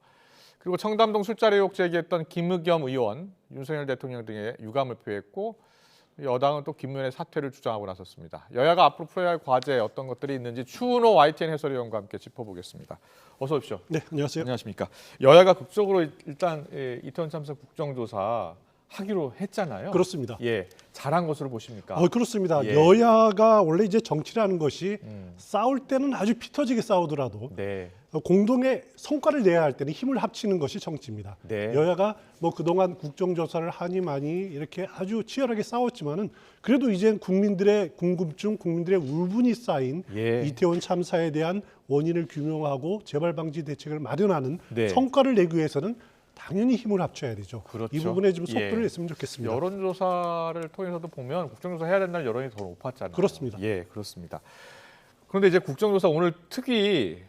그리고 청담동 술자리 의혹 제기했던 김의겸 의원, 윤석열 대통령 등의 유감을 표했고 여당은 또 김 의원의 사퇴를 주장하고 나섰습니다. 여야가 앞으로 풀어야 할 과제 어떤 것들이 있는지 추은호 YTN 해설위원과 함께 짚어보겠습니다. 어서 오십시오. 네, 안녕하세요. 안녕하십니까. 여야가 극적으로 일단 이태원 참사 국정조사 하기로 했잖아요. 그렇습니다. 예, 잘한 것으로 보십니까? 그렇습니다. 예. 여야가 원래 이제 정치라는 것이 싸울 때는 아주 피 터지게 싸우더라도 공동의 성과를 내야 할 때는 힘을 합치는 것이 정치입니다. 네. 여야가 뭐 그동안 국정조사를 하니 많이 이렇게 아주 치열하게 싸웠지만은 그래도 이젠 국민들의 궁금증, 국민들의 울분이 쌓인 이태원 참사에 대한 원인을 규명하고 재발 방지 대책을 마련하는 성과를 내기 위해서는 당연히 힘을 합쳐야 되죠. 그렇죠. 이 부분에 좀 속도를 냈으면 좋겠습니다. 여론조사를 통해서도 보면 국정조사 해야 된다는 여론이 더 높았잖아요. 그렇습니다. 예, 그렇습니다. 그런데 이제 국정조사 오늘 특위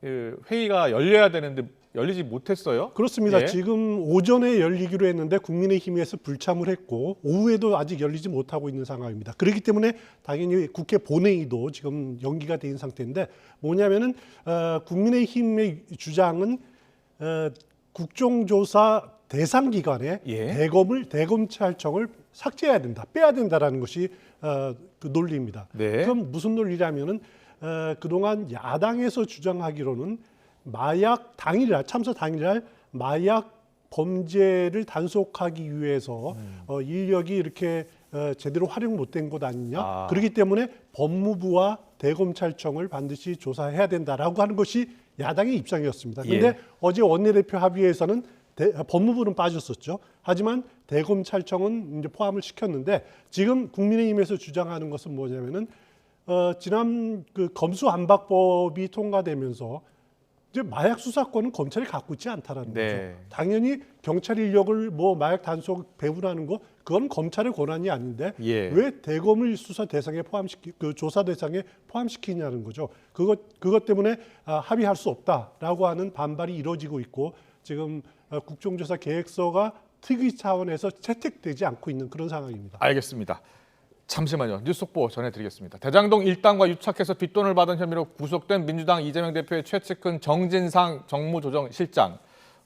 회의가 열려야 되는데 열리지 못했어요? 그렇습니다. 예. 지금 오전에 열리기로 했는데 국민의힘에서 불참을 했고 오후에도 아직 열리지 못하고 있는 상황입니다. 그렇기 때문에 당연히 국회 본회의도 지금 연기가 된 상태인데 뭐냐면은 국민의힘의 주장은 국정조사 대상 기관에 대검찰청을 삭제해야 된다, 빼야 된다라는 것이 그 논리입니다. 그럼 무슨 논리냐면은 그동안 야당에서 주장하기로는 마약 당일날 참사 당일날 마약 범죄를 단속하기 위해서 인력이 이렇게 제대로 활용 못된 것 아니냐. 그렇기 때문에 법무부와 대검찰청을 반드시 조사해야 된다라고 하는 것이 야당의 입장이었습니다. 그런데 어제 원내대표 합의에서는 법무부는 빠졌었죠. 하지만 대검찰청은 이제 포함을 시켰는데 지금 국민의힘에서 주장하는 것은 뭐냐면은 지난 그 검수안박법이 통과되면서 이제 마약 수사권은 검찰이 갖고 있지 않다라는 거죠. 당연히 경찰 인력을 뭐 마약 단속 배분하는 거 그건 검찰의 권한이 아닌데 왜 대검을 수사 대상에 그 조사 대상에 포함시키냐는 거죠. 그것 때문에 합의할 수 없다라고 하는 반발이 이루어지고 있고 지금 국정조사 계획서가 특위 차원에서 채택되지 않고 있는 그런 상황입니다. 알겠습니다. 잠시만요. 뉴스 속보 전해드리겠습니다. 대장동 일당과 유착해서 뒷돈을 받은 혐의로 구속된 민주당 이재명 대표의 최측근 정진상 정무조정실장.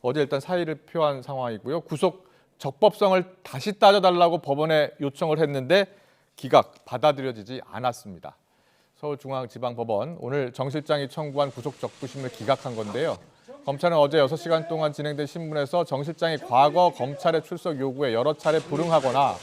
어제 일단 사의를 표한 상황이고요. 구속 적법성을 다시 따져달라고 법원에 요청을 했는데 기각 받아들여지지 않았습니다. 서울중앙지방법원 오늘 정 실장이 청구한 구속 적부심을 기각한 건데요. 검찰은 어제 6시간 동안 진행된 신문에서 정 실장이 과거 검찰의 출석 요구에 여러 차례 불응하거나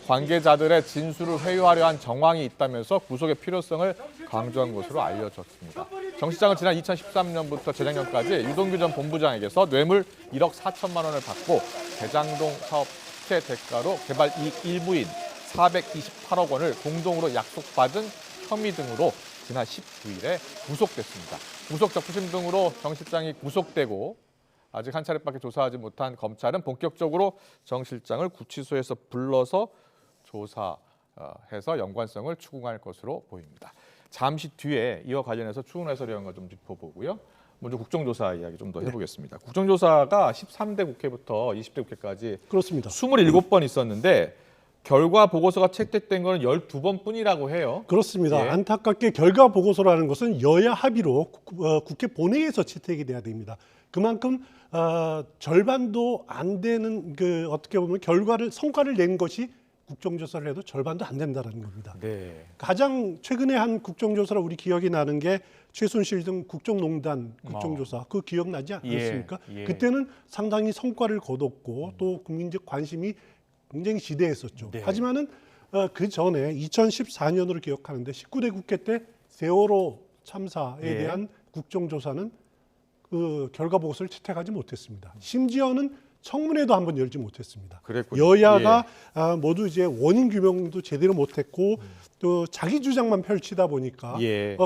관계자들의 진술을 회유하려 한 정황이 있다면서 구속의 필요성을 강조한 것으로 알려졌습니다. 정 실장은 지난 2013년부터 재작년까지 유동규 전 본부장에게서 뇌물 1억 4천만 원을 받고 대장동 사업 특혜 대가로 개발 이익 일부인 428억 원을 공동으로 약속받은 혐의 등으로 지난 19일에 구속됐습니다. 구속 적부심 등으로 정 실장이 구속되고 아직 한 차례밖에 조사하지 못한 검찰은 본격적으로 정 실장을 구치소에서 불러서 조사해서 연관성을 추궁할 것으로 보입니다. 잠시 뒤에 이와 관련해서 추훈 해설위원과 좀 짚어보고요. 먼저 국정조사 이야기 좀 더 해보겠습니다. 국정조사가 13대 국회부터 20대 국회까지 그렇습니다. 27번 있었는데 결과 보고서가 채택된 거는 12번뿐이라고 해요. 그렇습니다. 예. 안타깝게 결과 보고서라는 것은 여야 합의로 국회 본회의에서 채택이 돼야 됩니다. 그만큼 절반도 안 되는 어떻게 보면 성과를 낸 것이 국정조사를 해도 절반도 안 된다는 겁니다. 네. 가장 최근에 한 국정조사로 우리 기억이 나는 게 최순실 등 국정농단 국정조사 그 기억나지 않습니까? 예. 그때는 상당히 성과를 거뒀고 또 국민적 관심이 굉장히 지대했었죠. 네. 하지만은 그 전에 2014년으로 기억하는데 19대 국회 때 세월호 참사에 예. 대한 국정조사는 그 결과 보고서를 채택하지 못했습니다. 심지어는 청문회도 한번 열지 못했습니다. 그랬군요. 여야가 모두 이제 원인 규명도 제대로 못했고 또 자기 주장만 펼치다 보니까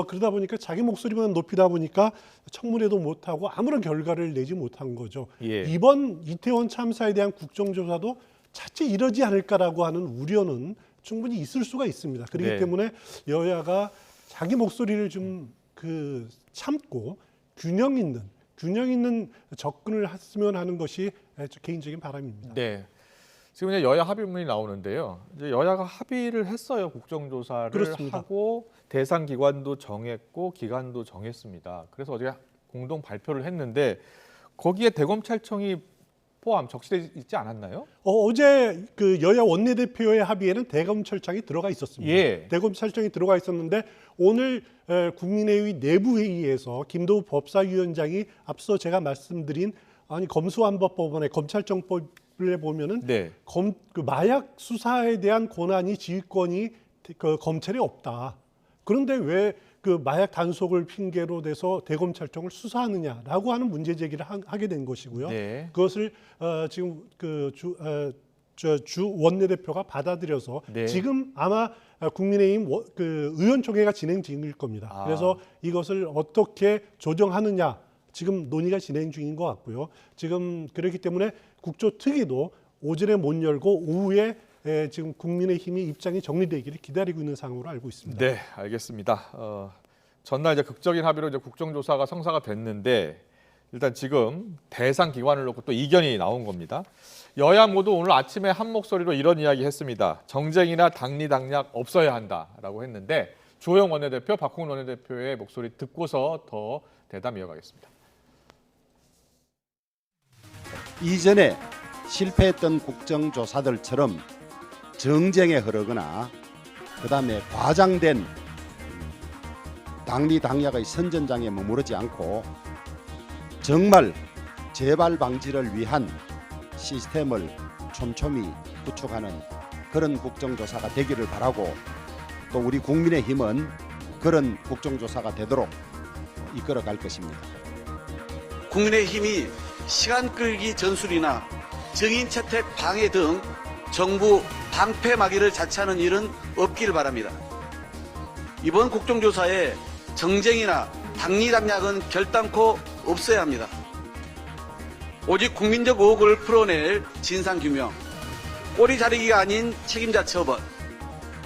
그러다 보니까 자기 목소리만 높이다 보니까 청문회도 못하고 아무런 결과를 내지 못한 거죠. 이번 이태원 참사에 대한 국정조사도 차츰 이러지 않을까라고 하는 우려는 충분히 있을 수가 있습니다. 그렇기 때문에 여야가 자기 목소리를 좀 참고 균형 있는 접근을 했으면 하는 것이 개인적인 바람입니다. 네. 지금 이제 여야 합의문이 나오는데요. 이제 여야가 합의를 했어요. 국정조사를 그렇습니다. 하고 대상 기관도 정했고 기간도 정했습니다. 그래서 어제 공동 발표를 했는데 거기에 대검찰청이 포함 적시되어 있지 않았나요? 어제 그 여야 원내대표의 합의에는 대검찰청이 들어가 있었습니다. 대검찰청이 들어가 있었는데 오늘 국민회의 내부회의에서 김도우 법사위원장이 앞서 제가 말씀드린 검수완박법원의 검찰청법에 보면은 그 마약 수사에 대한 권한이 지휘권이 검찰에 없다. 그런데 왜 그 마약 단속을 핑계로 대서 대검찰청을 수사하느냐라고 하는 문제 제기를 하게 된 것이고요. 그것을 지금 주 원내대표가 받아들여서 지금 아마 국민의힘 의원총회가 진행 중일 겁니다. 그래서 이것을 어떻게 조정하느냐 지금 논의가 진행 중인 것 같고요. 지금 그렇기 때문에 국조특위도 오전에 못 열고 오후에 지금 국민의힘의 입장이 정리되기를 기다리고 있는 상황으로 알고 있습니다. 네, 알겠습니다. 전날 이제 극적인 합의로 이제 국정조사가 성사가 됐는데 일단 지금 대상 기관을 놓고 또 이견이 나온 겁니다. 여야 모두 오늘 아침에 한 목소리로 이런 이야기했습니다. 정쟁이나 당리당략 없어야 한다라고 했는데 주호영 원내대표, 박홍근 원내대표의 목소리 듣고서 더 대담 이어가겠습니다. 이전에 실패했던 국정조사들처럼 정쟁에 흐르거나 그다음에 과장된 당리당략의 선전장에 머무르지 않고 정말 재발 방지를 위한 시스템을 촘촘히 구축하는 그런 국정조사가 되기를 바라고 또 우리 국민의힘은 그런 국정조사가 되도록 이끌어갈 것입니다. 국민의힘이 시간 끌기 전술이나 증인 채택 방해 등 정부 방패막이를 자처하는 일은 없기를 바랍니다. 이번 국정조사에 정쟁이나 당리당략은 결단코 없어야 합니다. 오직 국민적 의혹을 풀어낼 진상규명, 꼬리 자르기가 아닌 책임자 처벌,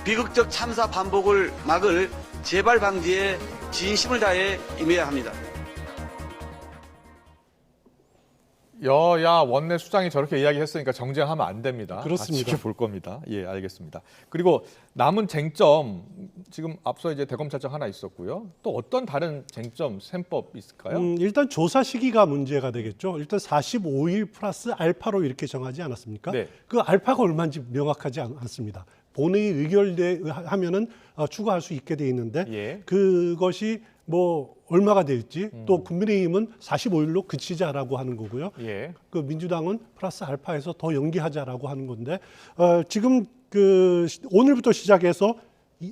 비극적 참사 반복을 막을 재발 방지에 진심을 다해 임해야 합니다. 여야 원내 수장이 저렇게 이야기했으니까 정쟁하면 안 됩니다. 그렇습니다. 지켜볼 겁니다. 예, 알겠습니다. 그리고 남은 쟁점 지금 앞서 이제 대검찰청 하나 있었고요. 또 어떤 다른 쟁점 셈법 있을까요? 일단 조사 시기가 문제가 되겠죠. 일단 45일 플러스 알파로 이렇게 정하지 않았습니까? 그 알파가 얼마인지 명확하지 않습니다. 본회의 의결하면은 추가할 수 있게 돼 있는데 그것이 뭐 얼마가 될지 또 국민의힘은 45일로 그치자라고 하는 거고요. 그 민주당은 플러스 알파에서 더 연기하자라고 하는 건데 지금 그 오늘부터 시작해서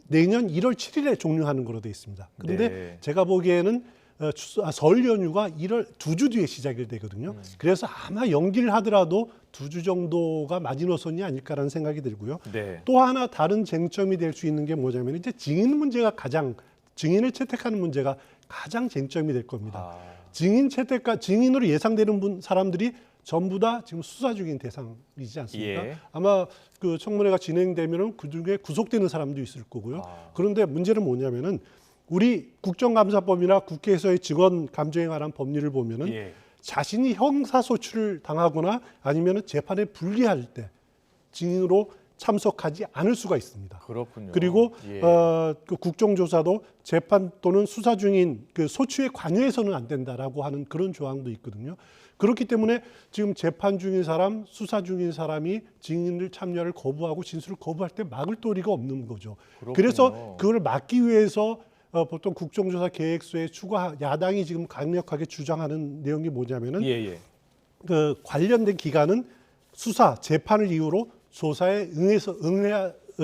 내년 1월 7일에 종료하는 거로 돼 있습니다. 그런데 제가 보기에는 설 연휴가 1월 2주 뒤에 시작이 되거든요. 그래서 아마 연기를 하더라도 2주 정도가 마지노선이 아닐까라는 생각이 들고요. 또 하나 다른 쟁점이 될 수 있는 게 뭐냐면 이제 증인을 채택하는 문제가 가장 쟁점이 될 겁니다. 증인으로 예상되는 사람들이 전부 다 지금 수사 중인 대상이지 않습니까? 아마 그 청문회가 진행되면은 그중에 구속되는 사람도 있을 거고요. 그런데 문제는 뭐냐면은 우리 국정감사법이나 국회에서의 직원 감정에 관한 법률을 보면은 자신이 형사소출을 당하거나 아니면은 재판에 불리할 때 증인으로 참석하지 않을 수가 있습니다. 그렇군요. 그리고 그 국정조사도 재판 또는 수사 중인 그 소추에 관여해서는 안 된다라고 하는 그런 조항도 있거든요. 그렇기 때문에 지금 재판 중인 사람, 수사 중인 사람이 증인을 참여를 거부하고 진술을 거부할 때 막을 도리가 없는 거죠. 그렇군요. 그래서 그걸 막기 위해서 보통 국정조사 계획서에 야당이 지금 강력하게 주장하는 내용이 뭐냐면은 그 관련된 기관은 수사, 재판을 이유로 조사에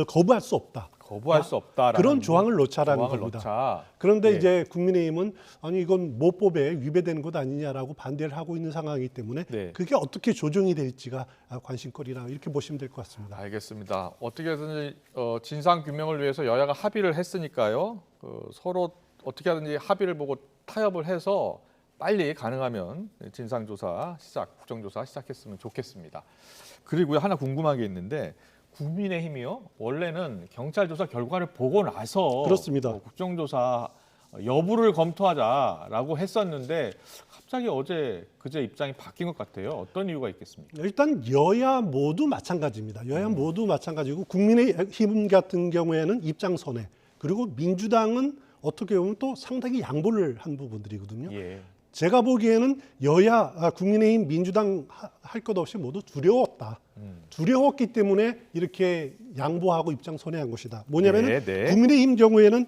거부할 수 없다. 거부할 수 없다라는 그런 조항을 넣자라는 겁니다. 그런데 이제 국민의힘은 아니 이건 모법에 위배되는 것 아니냐라고 반대를 하고 있는 상황이기 때문에 그게 어떻게 조정이 될지가 관심거리라 이렇게 보시면 될 것 같습니다. 알겠습니다. 어떻게든지 진상 규명을 위해서 여야가 합의를 했으니까요. 서로 어떻게 하든지 합의를 보고 타협을 해서 빨리 가능하면 진상조사 국정조사 시작했으면 좋겠습니다. 그리고 하나 궁금한 게 있는데 국민의힘이요. 원래는 경찰 조사 결과를 보고 나서 그렇습니다. 국정조사 여부를 검토하자라고 했었는데 갑자기 그제 입장이 바뀐 것 같아요. 어떤 이유가 있겠습니까? 일단 여야 모두 마찬가지입니다. 여야 모두 마찬가지고 국민의힘 같은 경우에는 입장 선회 그리고 민주당은 어떻게 보면 또 상당히 양보를 한 부분들이거든요. 제가 보기에는 여야, 국민의힘, 민주당 할 것 없이 모두 두려웠다. 두려웠기 때문에 이렇게 양보하고 입장 선회한 것이다. 뭐냐면은 국민의힘 경우에는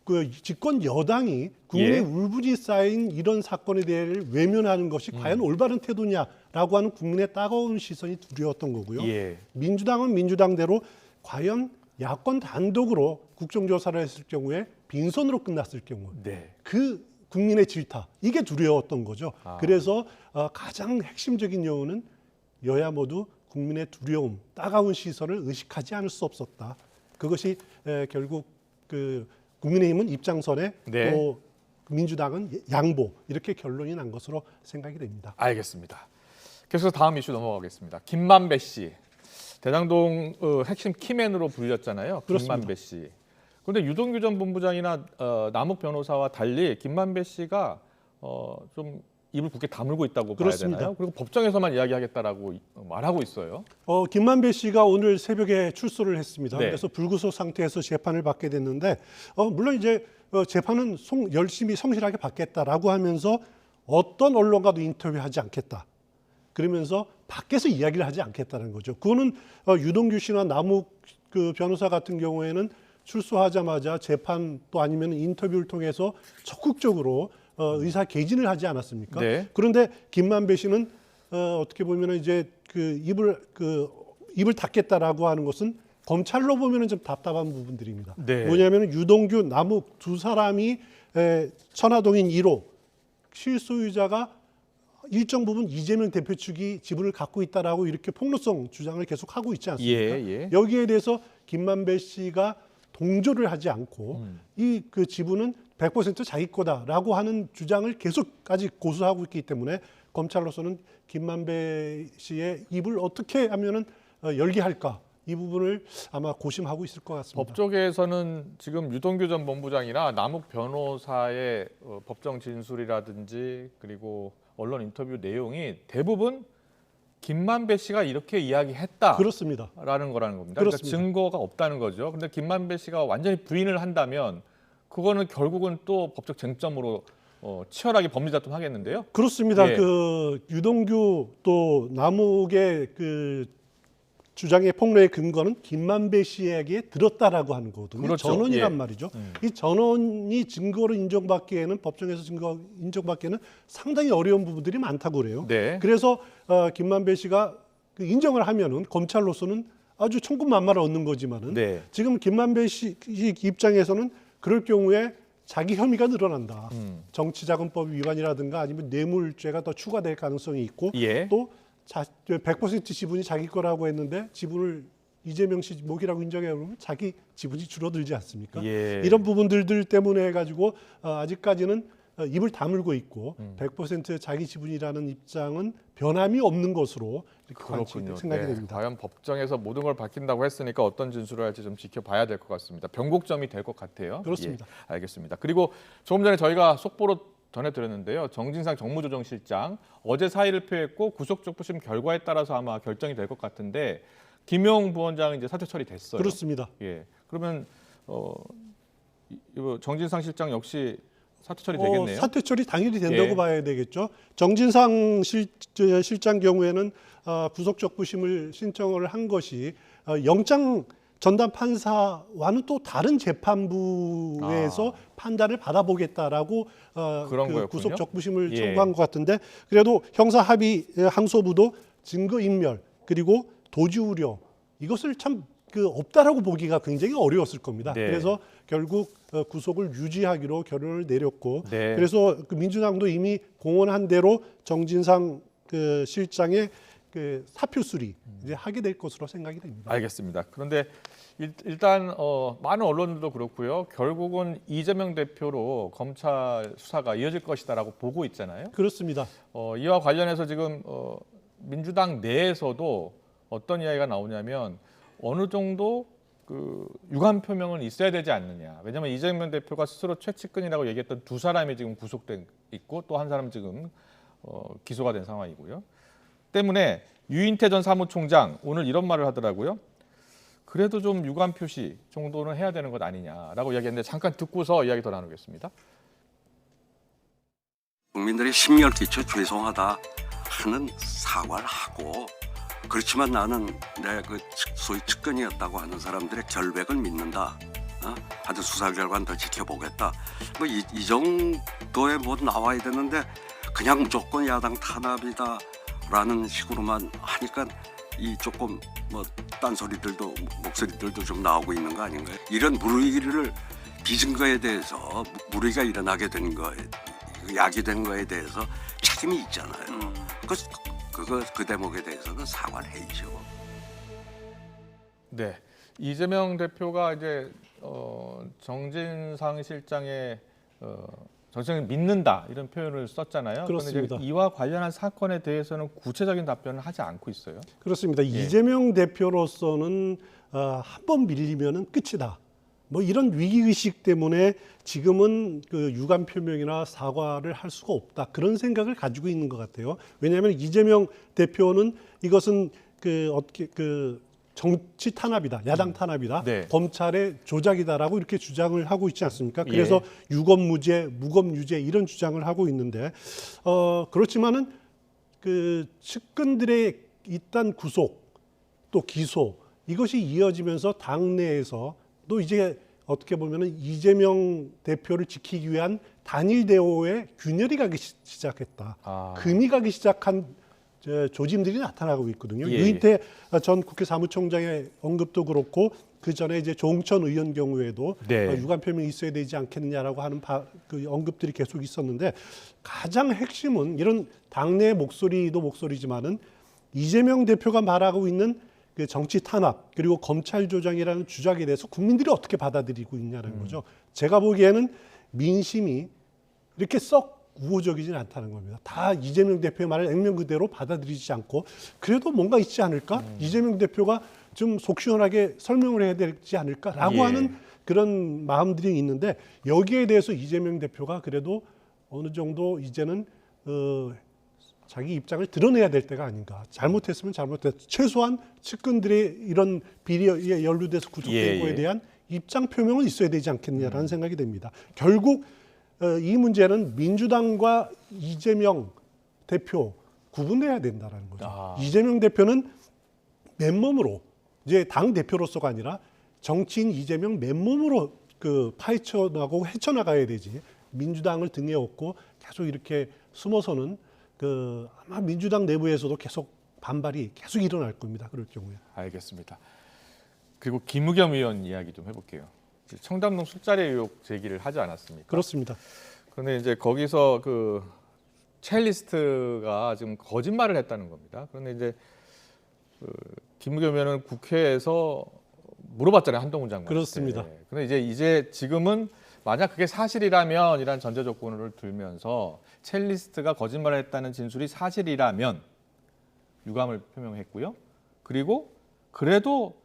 그 집권 여당이 국민의 울분이 쌓인 이런 사건에 대해 외면하는 것이 과연 올바른 태도냐라고 하는 국민의 따가운 시선이 두려웠던 거고요. 민주당은 민주당대로 과연 야권 단독으로 국정조사를 했을 경우에 빈손으로 끝났을 경우 그 국민의 질타 이게 두려웠던 거죠. 그래서 가장 핵심적인 요인은 여야 모두 국민의 두려움, 따가운 시선을 의식하지 않을 수 없었다. 그것이 결국 그 국민의힘은 입장선에 또 민주당은 양보 이렇게 결론이 난 것으로 생각이 됩니다. 알겠습니다. 계속해서 다음 이슈 넘어가겠습니다. 김만배 씨, 대장동 핵심 키맨으로 불렸잖아요. 김만배 씨. 그런데 유동규 전 본부장이나 남욱 변호사와 달리 김만배 씨가 좀 입을 굳게 다물고 있다고 봐야 되나요? 그리고 법정에서만 이야기하겠다라고 말하고 있어요. 김만배 씨가 오늘 새벽에 출소를 했습니다. 그래서 불구속 상태에서 재판을 받게 됐는데 물론 이제 재판은 열심히 성실하게 받겠다라고 하면서 어떤 언론과도 인터뷰하지 않겠다. 그러면서 밖에서 이야기를 하지 않겠다는 거죠. 그거는 유동규 씨나 남욱 그 변호사 같은 경우에는 출소하자마자 재판 또 아니면 인터뷰를 통해서 적극적으로 의사 개진을 하지 않았습니까? 그런데 김만배 씨는 어떻게 보면 이제 그 입을 닫겠다라고 하는 것은 검찰로 보면 좀 답답한 부분들입니다. 뭐냐면 유동규, 남욱 두 사람이 천화동인 1호 실소유자가 일정 부분 이재명 대표 측이 지분을 갖고 있다라고 이렇게 폭로성 주장을 계속 하고 있지 않습니까? 여기에 대해서 김만배 씨가 동조를 하지 않고 이 그 지분은 100% 자기 거다라고 하는 주장을 계속 아직 고수하고 있기 때문에 검찰로서는 김만배 씨의 입을 어떻게 하면은 열게 할까 이 부분을 아마 고심하고 있을 것 같습니다. 법조계에서는 지금 유동규 전 본부장이나 남욱 변호사의 법정 진술이라든지 그리고 언론 인터뷰 내용이 대부분 김만배 씨가 이렇게 이야기했다. 그렇습니다. 라는 거라는 겁니다. 그러니까 증거가 없다는 거죠. 그런데 김만배 씨가 완전히 부인을 한다면 그거는 결국은 또 법적 쟁점으로 치열하게 법리 다툼하겠는데요. 그렇습니다. 그 유동규 또 남욱의 그 주장의 폭로의 근거는 김만배 씨에게 들었다라고 하는 거거든요. 그렇죠. 전원이란 예. 말이죠. 이 전원이 증거로 인정받기에는 법정에서 증거 인정받기에는 상당히 어려운 부분들이 많다고 그래요. 네. 그래서 김만배 씨가 그 인정을 하면은 검찰로서는 아주 천군만마를 얻는 거지만은 네. 지금 김만배 씨 입장에서는 그럴 경우에 자기 혐의가 늘어난다. 정치자금법 위반이라든가 아니면 뇌물죄가 더 추가될 가능성이 있고 예. 또 100% 지분이 자기 거라고 했는데 지분을 이재명 씨 목이라고 인정해 보면 자기 지분이 줄어들지 않습니까? 예. 이런 부분들 때문에 해가지고 아직까지는 입을 다물고 있고 100% 자기 지분이라는 입장은 변함이 없는 것으로 이렇게 그렇군요. 생각이 네. 됩니다. 과연 법정에서 모든 걸 밝힌다고 했으니까 어떤 진술을 할지 좀 지켜봐야 될 것 같습니다. 변곡점이 될 것 같아요. 그렇습니다. 예, 알겠습니다. 그리고 조금 전에 저희가 속보로 전해드렸는데요. 정진상 정무조정실장 어제 사의를 표했고 구속적부심 결과에 따라서 아마 결정이 될 것 같은데 김용 부원장은 이제 사퇴 처리됐어요. 그렇습니다. 예. 그러면 이거 정진상 실장 역시 사퇴 처리 되겠네요. 사퇴 처리 당연히 된다고 예. 봐야 되겠죠. 정진상 실장 경우에는 구속적부심을 신청을 한 것이 영장 전담 판사와는 또 다른 재판부에서 판단을 받아보겠다라고 그런 거였군요. 구속적부심을 예. 청구한 것 같은데 그래도 형사합의 항소부도 증거인멸 그리고 도주 우려 이것을 참 없다라고 보기가 굉장히 어려웠을 겁니다. 네. 그래서 결국 구속을 유지하기로 결론을 내렸고 네. 그래서 민주당도 이미 공언한 대로 정진상 실장의 사표 수리 이제 하게 될 것으로 생각이 됩니다. 알겠습니다. 그런데 일단 많은 언론들도 그렇고요. 결국은 이재명 대표로 검찰 수사가 이어질 것이다라고 보고 있잖아요. 그렇습니다. 이와 관련해서 지금 민주당 내에서도 어떤 이야기가 나오냐면 어느 정도 그 유감 표명은 있어야 되지 않느냐. 왜냐하면 이재명 대표가 스스로 최측근이라고 얘기했던 두 사람이 지금 구속돼 있고 또 한 사람 지금 기소가 된 상황이고요. 때문에 유인태 전 사무총장 오늘 이런 말을 하더라고요. 그래도 좀 유감 표시 정도는 해야 되는 것 아니냐라고 이야기했는데 잠깐 듣고서 이야기 더 나누겠습니다. 국민들의 심려를 끼쳐 죄송하다 하는 사과를 하고 그렇지만 나는 내 그 소위 측근이었다고 하는 사람들의 결백을 믿는다. 하여튼 수사 결과는 더 지켜보겠다. 뭐 이 정도에 뭐 나와야 되는데 그냥 무조건 야당 탄압이다라는 식으로만 하니까 이 조금 뭐 딴소리들도 목소리들도 좀 나오고 있는 거 아닌가요? 이런 물의를 빚은 거에 대해서 물의가 일어나게 된 거에 야기된 거에 대해서 책임이 있잖아요. 그 대목에 대해서는 사과를 해야죠. 네, 이재명 대표가 이제 정진상 실장의 정치를 믿는다 이런 표현을 썼잖아요. 그렇습니다. 그런데 이와 관련한 사건에 대해서는 구체적인 답변을 하지 않고 있어요. 그렇습니다. 이재명 대표로서는 한 번 밀리면은 끝이다. 뭐 이런 위기의식 때문에 지금은 그 유감 표명이나 사과를 할 수가 없다. 그런 생각을 가지고 있는 것 같아요. 왜냐하면 이재명 대표는 이것은 정치 탄압이다, 야당 탄압이다, 네. 검찰의 조작이다라고 이렇게 주장을 하고 있지 않습니까? 그래서 유검무죄, 무검유죄 이런 주장을 하고 있는데 그렇지만은 그 측근들의 일단 구속 또 기소 이것이 이어지면서 당내에서 또 이제 어떻게 보면은 이재명 대표를 지키기 위한 단일 대오에 균열이 가기 시작했다. 금이 가기 시작한 조짐들이 나타나고 있거든요. 유인태 전 국회 사무총장의 언급도 그렇고 그 전에 이제 조홍천 의원 경우에도 유감 표명이 있어야 되지 않겠느냐라고 하는 그 언급들이 계속 있었는데 가장 핵심은 이런 당내 목소리도 목소리지만은 이재명 대표가 말하고 있는 그 정치 탄압 그리고 검찰 조장이라는 주장에 대해서 국민들이 어떻게 받아들이고 있냐는 거죠. 제가 보기에는 민심이 이렇게 썩 우호적이진 않다는 겁니다. 다 이재명 대표의 말을 액면 그대로 받아들이지 않고 그래도 뭔가 있지 않을까? 이재명 대표가 좀 속 시원하게 설명을 해야 되지 않을까라고 하는 그런 마음들이 있는데 여기에 대해서 이재명 대표가 그래도 어느 정도 이제는 자기 입장을 드러내야 될 때가 아닌가. 잘못했으면 잘못했. 최소한 측근들의 이런 비리에 연루돼서 구속된 거에 대한 입장 표명은 있어야 되지 않겠느냐라는 생각이 듭니다. 결국 이 문제는 민주당과 이재명 대표 구분해야 된다는 거죠. 이재명 대표는 맨몸으로 이제 당 대표로서가 아니라 정치인 이재명 맨몸으로 그 파헤쳐나가고 헤쳐나가야 되지. 민주당을 등에 업고 계속 이렇게 숨어서는 그 아마 민주당 내부에서도 계속 반발이 계속 일어날 겁니다. 그럴 경우에. 알겠습니다. 그리고 김의겸 의원 이야기 좀 해볼게요. 청담동 술자리 의혹 제기를 하지 않았습니까? 그렇습니다. 그런데 이제 거기서 그 첼리스트가 지금 거짓말을 했다는 겁니다. 그런데 이제 그 김의겸 의원은 국회에서 물어봤잖아요, 한동훈 장관. 그렇습니다. 그런데 이제 지금은 만약 그게 사실이라면 이란 전제 조건을 들면서 첼리스트가 거짓말을 했다는 진술이 사실이라면 유감을 표명했고요. 그리고 그래도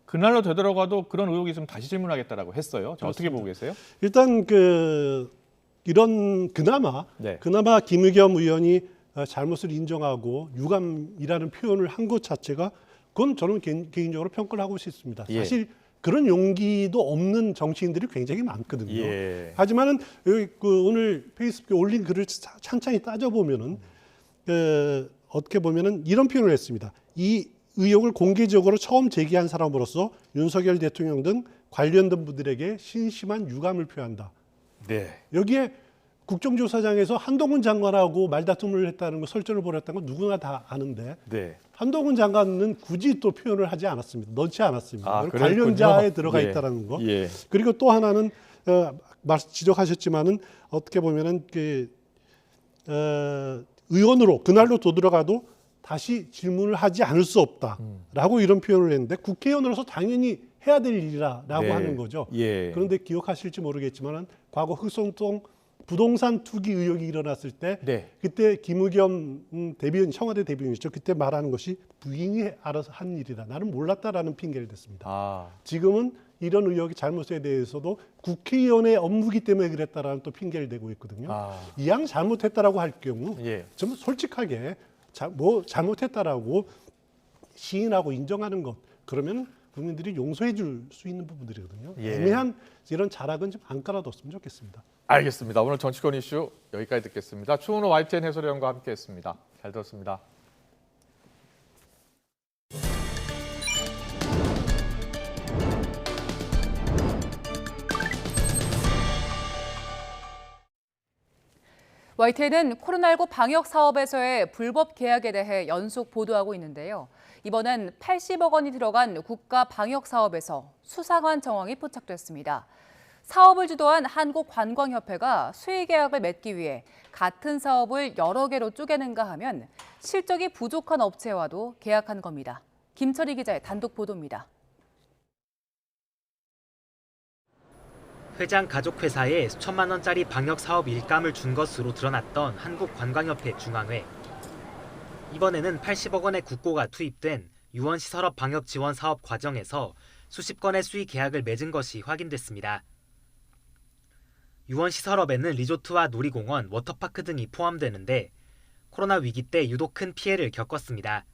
그날로 되돌아가도 그런 의혹이 있으면 다시 질문하겠다라고 했어요. 어떻게 보고 계세요? 일단 이런 그나마 김의겸 의원이 잘못을 인정하고 유감이라는 표현을 한 것 자체가 그건 저는 개인적으로 평가를 하고 싶습니다. 예. 사실 그런 용기도 없는 정치인들이 굉장히 많거든요. 예. 하지만은 여기 오늘 페이스북에 올린 글을 찬찬히 따져보면은 어떻게 보면은 이런 표현을 했습니다. 이 의혹을 공개적으로 처음 제기한 사람으로서 윤석열 대통령 등 관련된 분들에게 신심한 유감을 표한다. 네. 여기에 국정조사장에서 한동훈 장관하고 말다툼을 했다는 거, 설전을 벌였다는 거 누구나 다 아는데 네. 한동훈 장관은 굳이 또 표현을 하지 않았습니다. 넣지 않았습니다. 그랬군요. 관련자에 들어가 예. 있다는 거. 예. 그리고 또 하나는 지적하셨지만은 어떻게 보면은 의원으로 그날로 되돌아가도 다시 질문을 하지 않을 수 없다라고 이런 표현을 했는데 국회의원으로서 당연히 해야 될 일이라고 네. 하는 거죠. 예. 그런데 기억하실지 모르겠지만은 과거 흑송동 부동산 투기 의혹이 일어났을 때 그때 김의겸 대변인, 청와대 대변인이죠. 그때 말하는 것이 부인이 알아서 한 일이다. 나는 몰랐다라는 핑계를 댔습니다. 지금은 이런 의혹의 잘못에 대해서도 국회의원의 업무기 때문에 그랬다라는 또 핑계를 대고 있거든요. 이왕 잘못했다라고 할 경우 좀 솔직하게 잘못했다라고 시인하고 인정하는 것, 그러면 국민들이 용서해 줄 수 있는 부분들이거든요. 예. 애매한 이런 자락은 좀 안 깔아뒀으면 좋겠습니다. 알겠습니다. 오늘 정치권 이슈 여기까지 듣겠습니다. 추은호 YTN 해설위원과 함께했습니다. 잘 들었습니다. YTN은 코로나19 방역 사업에서의 불법 계약에 대해 연속 보도하고 있는데요. 이번엔 80억 원이 들어간 국가 방역 사업에서 수상한 정황이 포착됐습니다. 사업을 주도한 한국관광협회가 수의 계약을 맺기 위해 같은 사업을 여러 개로 쪼개는가 하면 실적이 부족한 업체와도 계약한 겁니다. 김철희 기자의 단독 보도입니다. 회장 가족회사에 수천만 원짜리 방역 사업 일감을 준 것으로 드러났던 한국관광협회 중앙회. 이번에는 80억 원의 국고가 투입된 유원시설업 방역 지원 사업 과정에서 수십 건의 수의 계약을 맺은 것이 확인됐습니다. 유원시설업에는 리조트와 놀이공원, 워터파크 등이 포함되는데 코로나 위기 때 유독 큰 피해를 겪었습니다.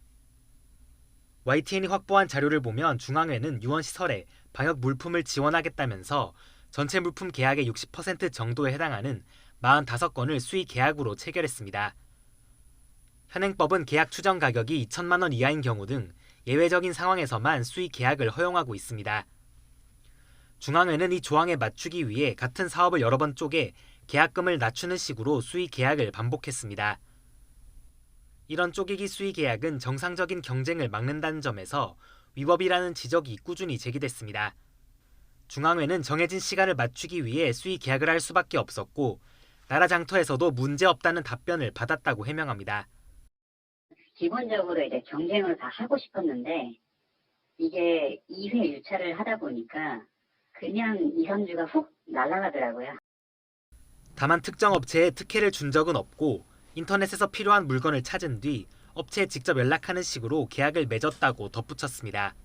YTN이 확보한 자료를 보면 중앙회는 유원시설에 방역 물품을 지원하겠다면서 전체 물품 계약의 60% 정도에 해당하는 45건을 수의 계약으로 체결했습니다. 현행법은 계약 추정 가격이 2천만 원 이하인 경우 등 예외적인 상황에서만 수의 계약을 허용하고 있습니다. 중앙회는 이 조항에 맞추기 위해 같은 사업을 여러 번 쪼개 계약금을 낮추는 식으로 수의 계약을 반복했습니다. 이런 쪼개기 수의 계약은 정상적인 경쟁을 막는다는 점에서 위법이라는 지적이 꾸준히 제기됐습니다. 중앙회는 정해진 시간을 맞추기 위해 수의 계약을 할 수밖에 없었고 나라 장터에서도 문제없다는 답변을 받았다고 해명합니다. 기본적으로 이제 경쟁을 다 하고 싶었는데 이게 2회 유찰을 하다 보니까 그냥 2, 3주가 훅 날아가더라고요. 다만 특정 업체에 특혜를 준 적은 없고 인터넷에서 필요한 물건을 찾은 뒤 업체에 직접 연락하는 식으로 계약을 맺었다고 덧붙였습니다.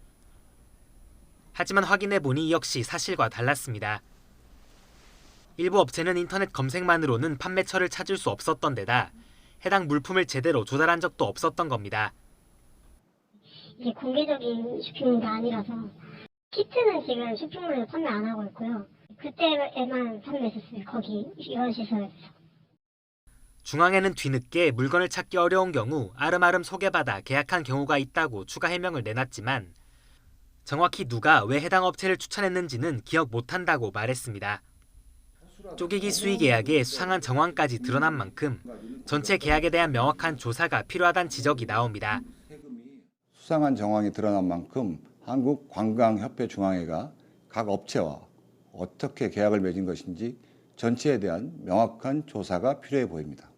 하지만 확인해보니 역시 사실과 달랐습니다. 일부 업체는 인터넷 검색만으로는 판매처를 찾을 수 없었던 데다 해당 물품을 제대로 조달한 적도 없었던 겁니다. 이게 공개적인 쇼핑몰이 아니라서 키트는 지금 쇼핑몰에서 판매 안 하고 있고요. 그때에만 판매했었어요. 거기 유원시설에서. 중앙에는 뒤늦게 물건을 찾기 어려운 경우 아름아름 소개받아 계약한 경우가 있다고 추가 해명을 내놨지만 정확히 누가 왜 해당 업체를 추천했는지는 기억 못한다고 말했습니다. 쪼개기 수의 계약에 수상한 정황까지 드러난 만큼 전체 계약에 대한 명확한 조사가 필요하다는 지적이 나옵니다. 수상한 정황이 드러난 만큼 한국관광협회중앙회가 각 업체와 어떻게 계약을 맺은 것인지 전체에 대한 명확한 조사가 필요해 보입니다.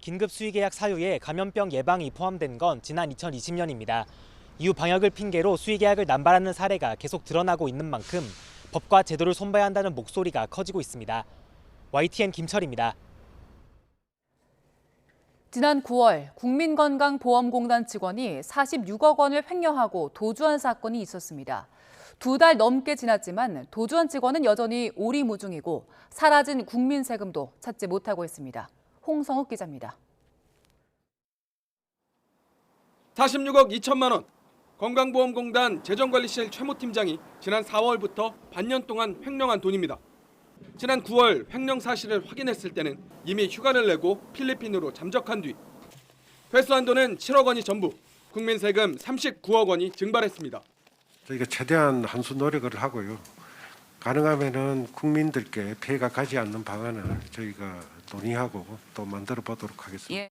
긴급 수의계약 사유에 감염병 예방이 포함된 건 지난 2020년입니다. 이후 방역을 핑계로 수의계약을 남발하는 사례가 계속 드러나고 있는 만큼 법과 제도를 손봐야 한다는 목소리가 커지고 있습니다. YTN 김철입니다. 지난 9월 국민건강보험공단 직원이 46억 원을 횡령하고 도주한 사건이 있었습니다. 2달 넘게 지났지만 도주한 직원은 여전히 오리무중이고 사라진 국민 세금도 찾지 못하고 있습니다. 홍성욱 기자입니다. 46억 2천만 원. 건강보험공단 재정관리실 최모 팀장이 지난 4월부터 반년 동안 횡령한 돈입니다. 지난 9월 횡령 사실을 확인했을 때는 이미 휴가를 내고 필리핀으로 잠적한 뒤 회수한 돈은 7억 원이 전부, 국민 세금 39억 원이 증발했습니다. 저희가 최대한 한수 노력을 하고요. 가능하면은 국민들께 피해가 가지 않는 방안을 저희가 논의하고 또 만들어 보도록 하겠습니다.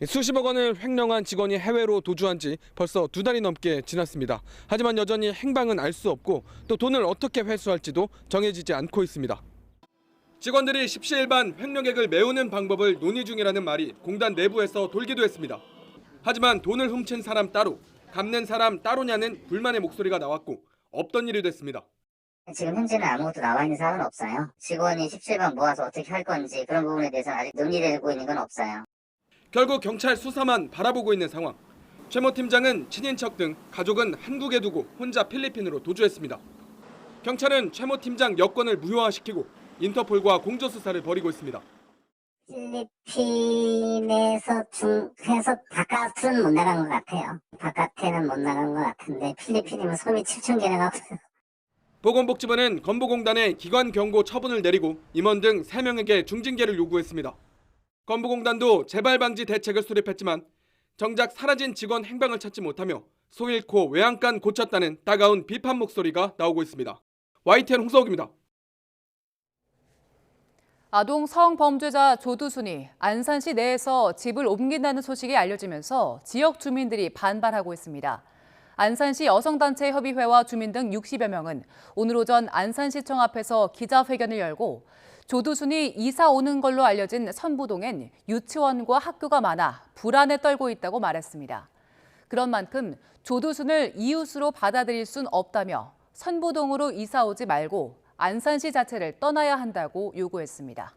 수십억 원을 횡령한 직원이 해외로 도주한 지 벌써 2달이 넘게 지났습니다. 하지만 여전히 행방은 알 수 없고 또 돈을 어떻게 회수할지도 정해지지 않고 있습니다. 직원들이 십시일반 횡령액을 메우는 방법을 논의 중이라는 말이 공단 내부에서 돌기도 했습니다. 하지만 돈을 훔친 사람 따로, 갚는 사람 따로냐는 불만의 목소리가 나왔고 없던 일이 됐습니다. 지금 현재는 아무것도 나와 있는 사항은 없어요. 직원이 17반 모아서 어떻게 할 건지 그런 부분에 대해서는 아직 논의되고 있는 건 없어요. 결국 경찰 수사만 바라보고 있는 상황. 최모 팀장은 친인척 등 가족은 한국에 두고 혼자 필리핀으로 도주했습니다. 경찰은 최모 팀장 여권을 무효화시키고 인터폴과 공조수사를 벌이고 있습니다. 필리핀에서 해서 바깥은 못 나간 것 같아요. 바깥에는 못 나간 것 같은데 필리핀이면 섬이 7천 개나 가고요. 보건복지부는 건보공단에 기관 경고 처분을 내리고 임원 등 3명에게 중징계를 요구했습니다. 건보공단도 재발 방지 대책을 수립했지만 정작 사라진 직원 행방을 찾지 못하며 소 잃고 외양간 고쳤다는 따가운 비판 목소리가 나오고 있습니다. YTN 홍서욱입니다. 아동 성범죄자 조두순이 안산시 내에서 집을 옮긴다는 소식이 알려지면서 지역 주민들이 반발하고 있습니다. 안산시 여성단체 협의회와 주민 등 60여 명은 오늘 오전 안산시청 앞에서 기자회견을 열고 조두순이 이사 오는 걸로 알려진 선부동엔 유치원과 학교가 많아 불안에 떨고 있다고 말했습니다. 그런 만큼 조두순을 이웃으로 받아들일 순 없다며 선부동으로 이사 오지 말고 안산시 자체를 떠나야 한다고 요구했습니다.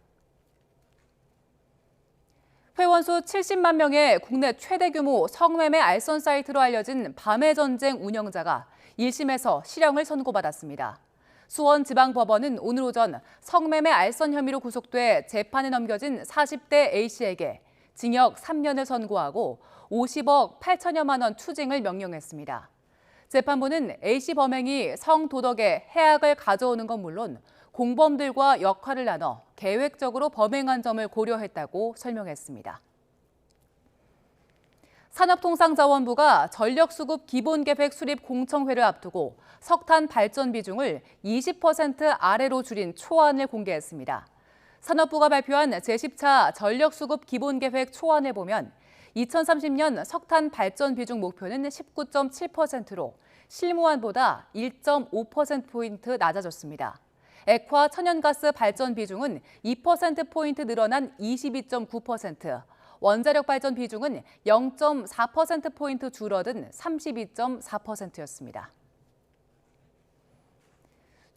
회원수 70만 명의 국내 최대 규모 성매매 알선 사이트로 알려진 밤의 전쟁 운영자가 1심에서 실형을 선고받았습니다. 수원지방법원은 오늘 오전 성매매 알선 혐의로 구속돼 재판에 넘겨진 40대 A씨에게 징역 3년을 선고하고 50억 8천여만 원 추징을 명령했습니다. 재판부는 A씨 범행이 성도덕에 해악을 가져오는 건 물론 공범들과 역할을 나눠 계획적으로 범행한 점을 고려했다고 설명했습니다. 산업통상자원부가 전력수급 기본계획 수립 공청회를 앞두고 석탄 발전 비중을 20% 아래로 줄인 초안을 공개했습니다. 산업부가 발표한 제10차 전력수급 기본계획 초안에 보면 2030년 석탄 발전 비중 목표는 19.7%로 실무안보다 1.5%포인트 낮아졌습니다. 액화 천연가스 발전 비중은 2%포인트 늘어난 22.9%, 원자력 발전 비중은 0.4%포인트 줄어든 32.4%였습니다.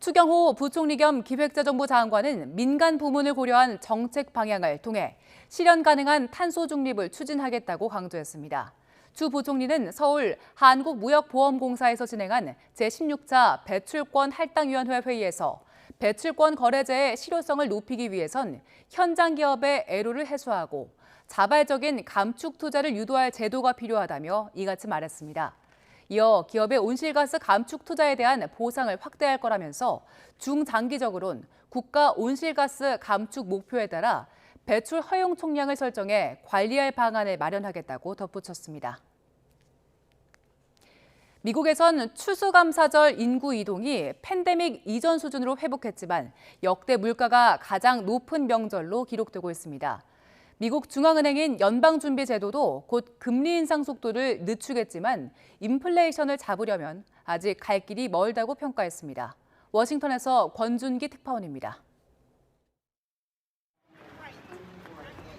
추경호 부총리 겸 기획재정부 장관은 민간 부문을 고려한 정책 방향을 통해 실현 가능한 탄소 중립을 추진하겠다고 강조했습니다. 추 부총리는 서울 한국무역보험공사에서 진행한 제16차 배출권 할당위원회 회의에서 배출권 거래제의 실효성을 높이기 위해선 현장 기업의 애로를 해소하고 자발적인 감축 투자를 유도할 제도가 필요하다며 이같이 말했습니다. 이어 기업의 온실가스 감축 투자에 대한 보상을 확대할 거라면서 중장기적으론 국가 온실가스 감축 목표에 따라 배출 허용 총량을 설정해 관리할 방안을 마련하겠다고 덧붙였습니다. 미국에선 추수감사절 인구 이동이 팬데믹 이전 수준으로 회복했지만 역대 물가가 가장 높은 명절로 기록되고 있습니다. 미국 중앙은행인 연방준비제도도 곧 금리 인상 속도를 늦추겠지만 인플레이션을 잡으려면 아직 갈 길이 멀다고 평가했습니다. 워싱턴에서 권준기 특파원입니다.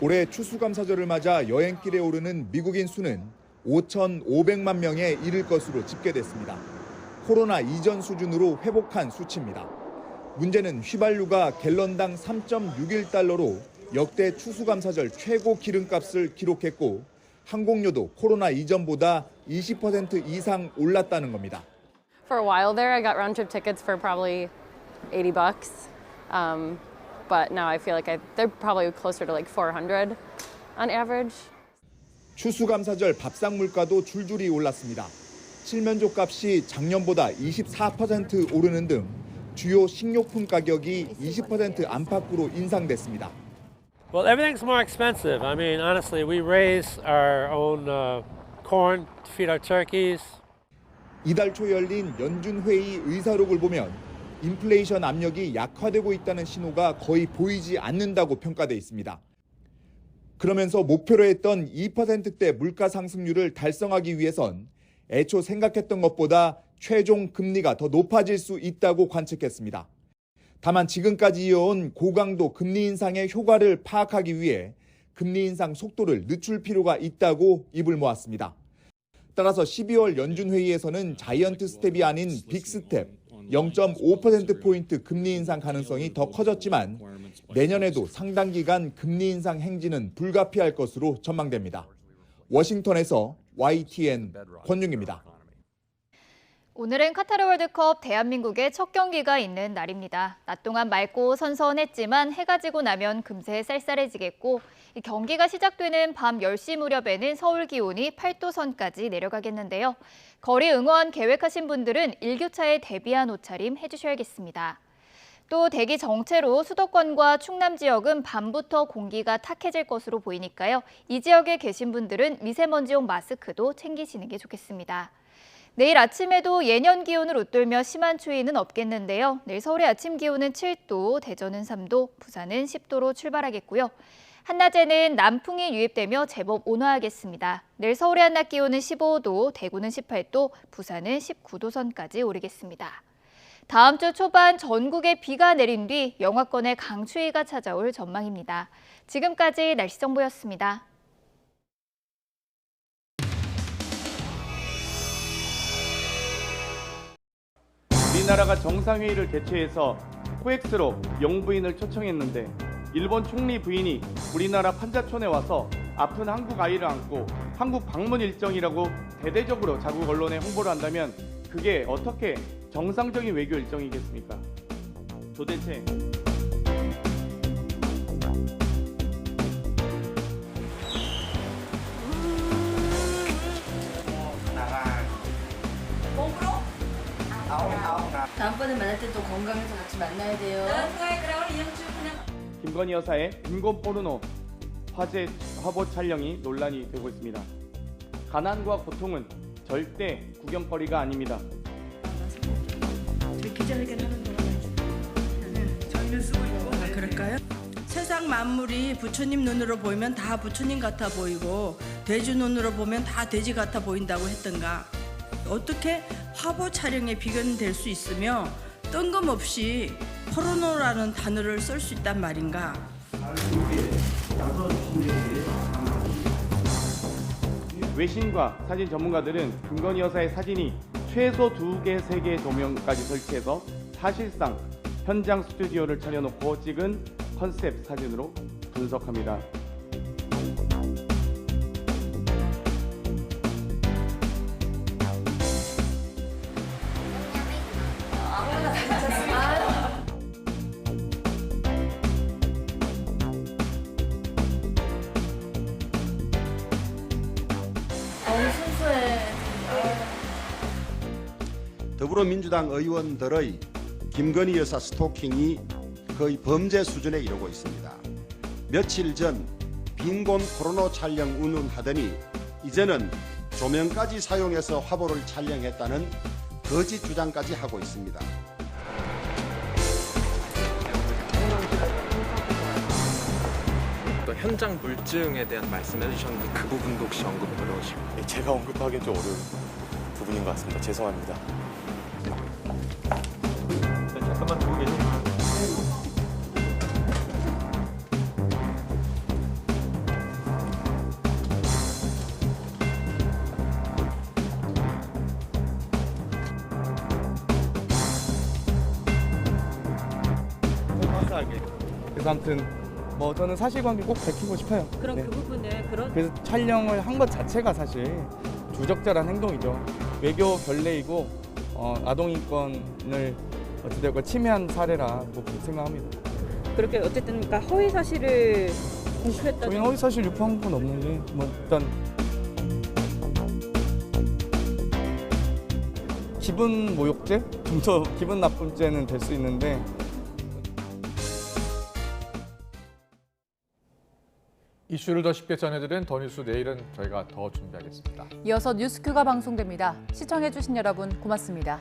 올해 추수감사절을 맞아 여행길에 오르는 미국인 수는 5,500만 명에 이를 것으로 집계됐습니다. 코로나 이전 수준으로 회복한 수치입니다. 문제는 휘발유가 갤런당 3.61달러로 역대 추수감사절 최고 기름값을 기록했고 항공료도 코로나 이전보다 20% 이상 올랐다는 겁니다. For a while there, I got round trip tickets for probably $80. But now I feel like they're probably closer to like 400 on average. 추수감사절 밥상 물가도 줄줄이 올랐습니다. 칠면조 값이 작년보다 24% 오르는 등 주요 식료품 가격이 20% 안팎으로 인상됐습니다. Well, everything's more expensive. I mean, honestly, we raise our own corn to feed our turkeys. 이달 초 열린 연준회의 의사록을 보면 인플레이션 압력이 약화되고 있다는 신호가 거의 보이지 않는다고 평가돼 있습니다. 그러면서 목표로 했던 2%대 물가 상승률을 달성하기 위해선 애초 생각했던 것보다 최종 금리가 더 높아질 수 있다고 관측했습니다. 다만 지금까지 이어온 고강도 금리 인상의 효과를 파악하기 위해 금리 인상 속도를 늦출 필요가 있다고 입을 모았습니다. 따라서 12월 연준회의에서는 자이언트 스텝이 아닌 빅스텝, 0.5%포인트 금리 인상 가능성이 더 커졌지만 내년에도 상당 기간 금리 인상 행진은 불가피할 것으로 전망됩니다. 워싱턴에서 YTN 권윤기입니다. 오늘은 카타르 월드컵 대한민국의 첫 경기가 있는 날입니다. 낮 동안 맑고 선선했지만 해가 지고 나면 금세 쌀쌀해지겠고 이 경기가 시작되는 밤 10시 무렵에는 서울 기온이 8도 선까지 내려가겠는데요. 거리 응원 계획하신 분들은 일교차에 대비한 옷차림 해주셔야겠습니다. 또 대기 정체로 수도권과 충남 지역은 밤부터 공기가 탁해질 것으로 보이니까요. 이 지역에 계신 분들은 미세먼지용 마스크도 챙기시는 게 좋겠습니다. 내일 아침에도 예년 기온을 웃돌며 심한 추위는 없겠는데요. 내일 서울의 아침 기온은 7도, 대전은 3도, 부산은 10도로 출발하겠고요. 한낮에는 남풍이 유입되며 제법 온화하겠습니다. 내일 서울의 한낮 기온은 15도, 대구는 18도, 부산은 19도 선까지 오르겠습니다. 다음 주 초반 전국에 비가 내린 뒤 영하권의 강추위가 찾아올 전망입니다. 지금까지 날씨 정보였습니다. 우리나라가 정상회의를 개최해서 코엑스로 영부인을 초청했는데 일본 총리 부인이 우리나라 판자촌에 와서 아픈 한국 아이를 안고 한국 방문 일정이라고 대대적으로 자국 언론에 홍보를 한다면 그게 어떻게 정상적인 외교 일정이겠습니까? 도대체 다음번에 만날 때 또 건강해서 같이 만나야 돼요. 김건희 여사의 인권 포르노 화제 화보 촬영이 논란이 되고 있습니다. 가난과 고통은 절대 구경거리가 아닙니다. 기자회견하는 동안 저희는 쓰고 있고 그럴까요? 세상 만물이 부처님 눈으로 보이면 다 부처님 같아 보이고 돼지 눈으로 보면 다 돼지 같아 보인다고 했던가. 어떻게 화보 촬영에 비견될 수 있으며 뜬금없이 포르노라는 단어를 쓸 수 있단 말인가? 외신과 사진 전문가들은 김건희 여사의 사진이 최소 2개, 3개 조명까지 설치해서 사실상 현장 스튜디오를 차려놓고 찍은 컨셉 사진으로 분석합니다. 더불어민주당 의원들의 김건희 여사 스토킹이 거의 범죄 수준에 이르고 있습니다. 며칠 전 빈곤 포르노 촬영 운운하더니 이제는 조명까지 사용해서 화보를 촬영했다는 거짓 주장까지 하고 있습니다. 또 현장 물증에 대한 말씀해 주셨는데 그 부분도 혹시 언급을 어려우실까요? 제가 언급하기엔 좀 어려운 부분인 것 같습니다. 죄송합니다. 잠깐만 보고 계세요. 그래서 아무튼 뭐 저는 사실관계 꼭 밝히고 싶어요. 그럼 네. 그 부분을 그런 그래서 촬영을 한 것 자체가 사실 부적절한 행동이죠. 외교 결례이고 아동인권을 어찌되었건 침해한 사례라고 생각합니다. 그렇게 어쨌든 그러니까 허위 사실을 공표했다는. 저희는 허위 사실 유포한 건 없는데 뭐 일단 기분 모욕죄 좀 더 기분 나쁨죄는 될 수 있는데. 이슈를 더 쉽게 전해드리는 더 뉴스 내일은 저희가 더 준비하겠습니다. 이어서 뉴스큐가 방송됩니다. 시청해주신 여러분 고맙습니다.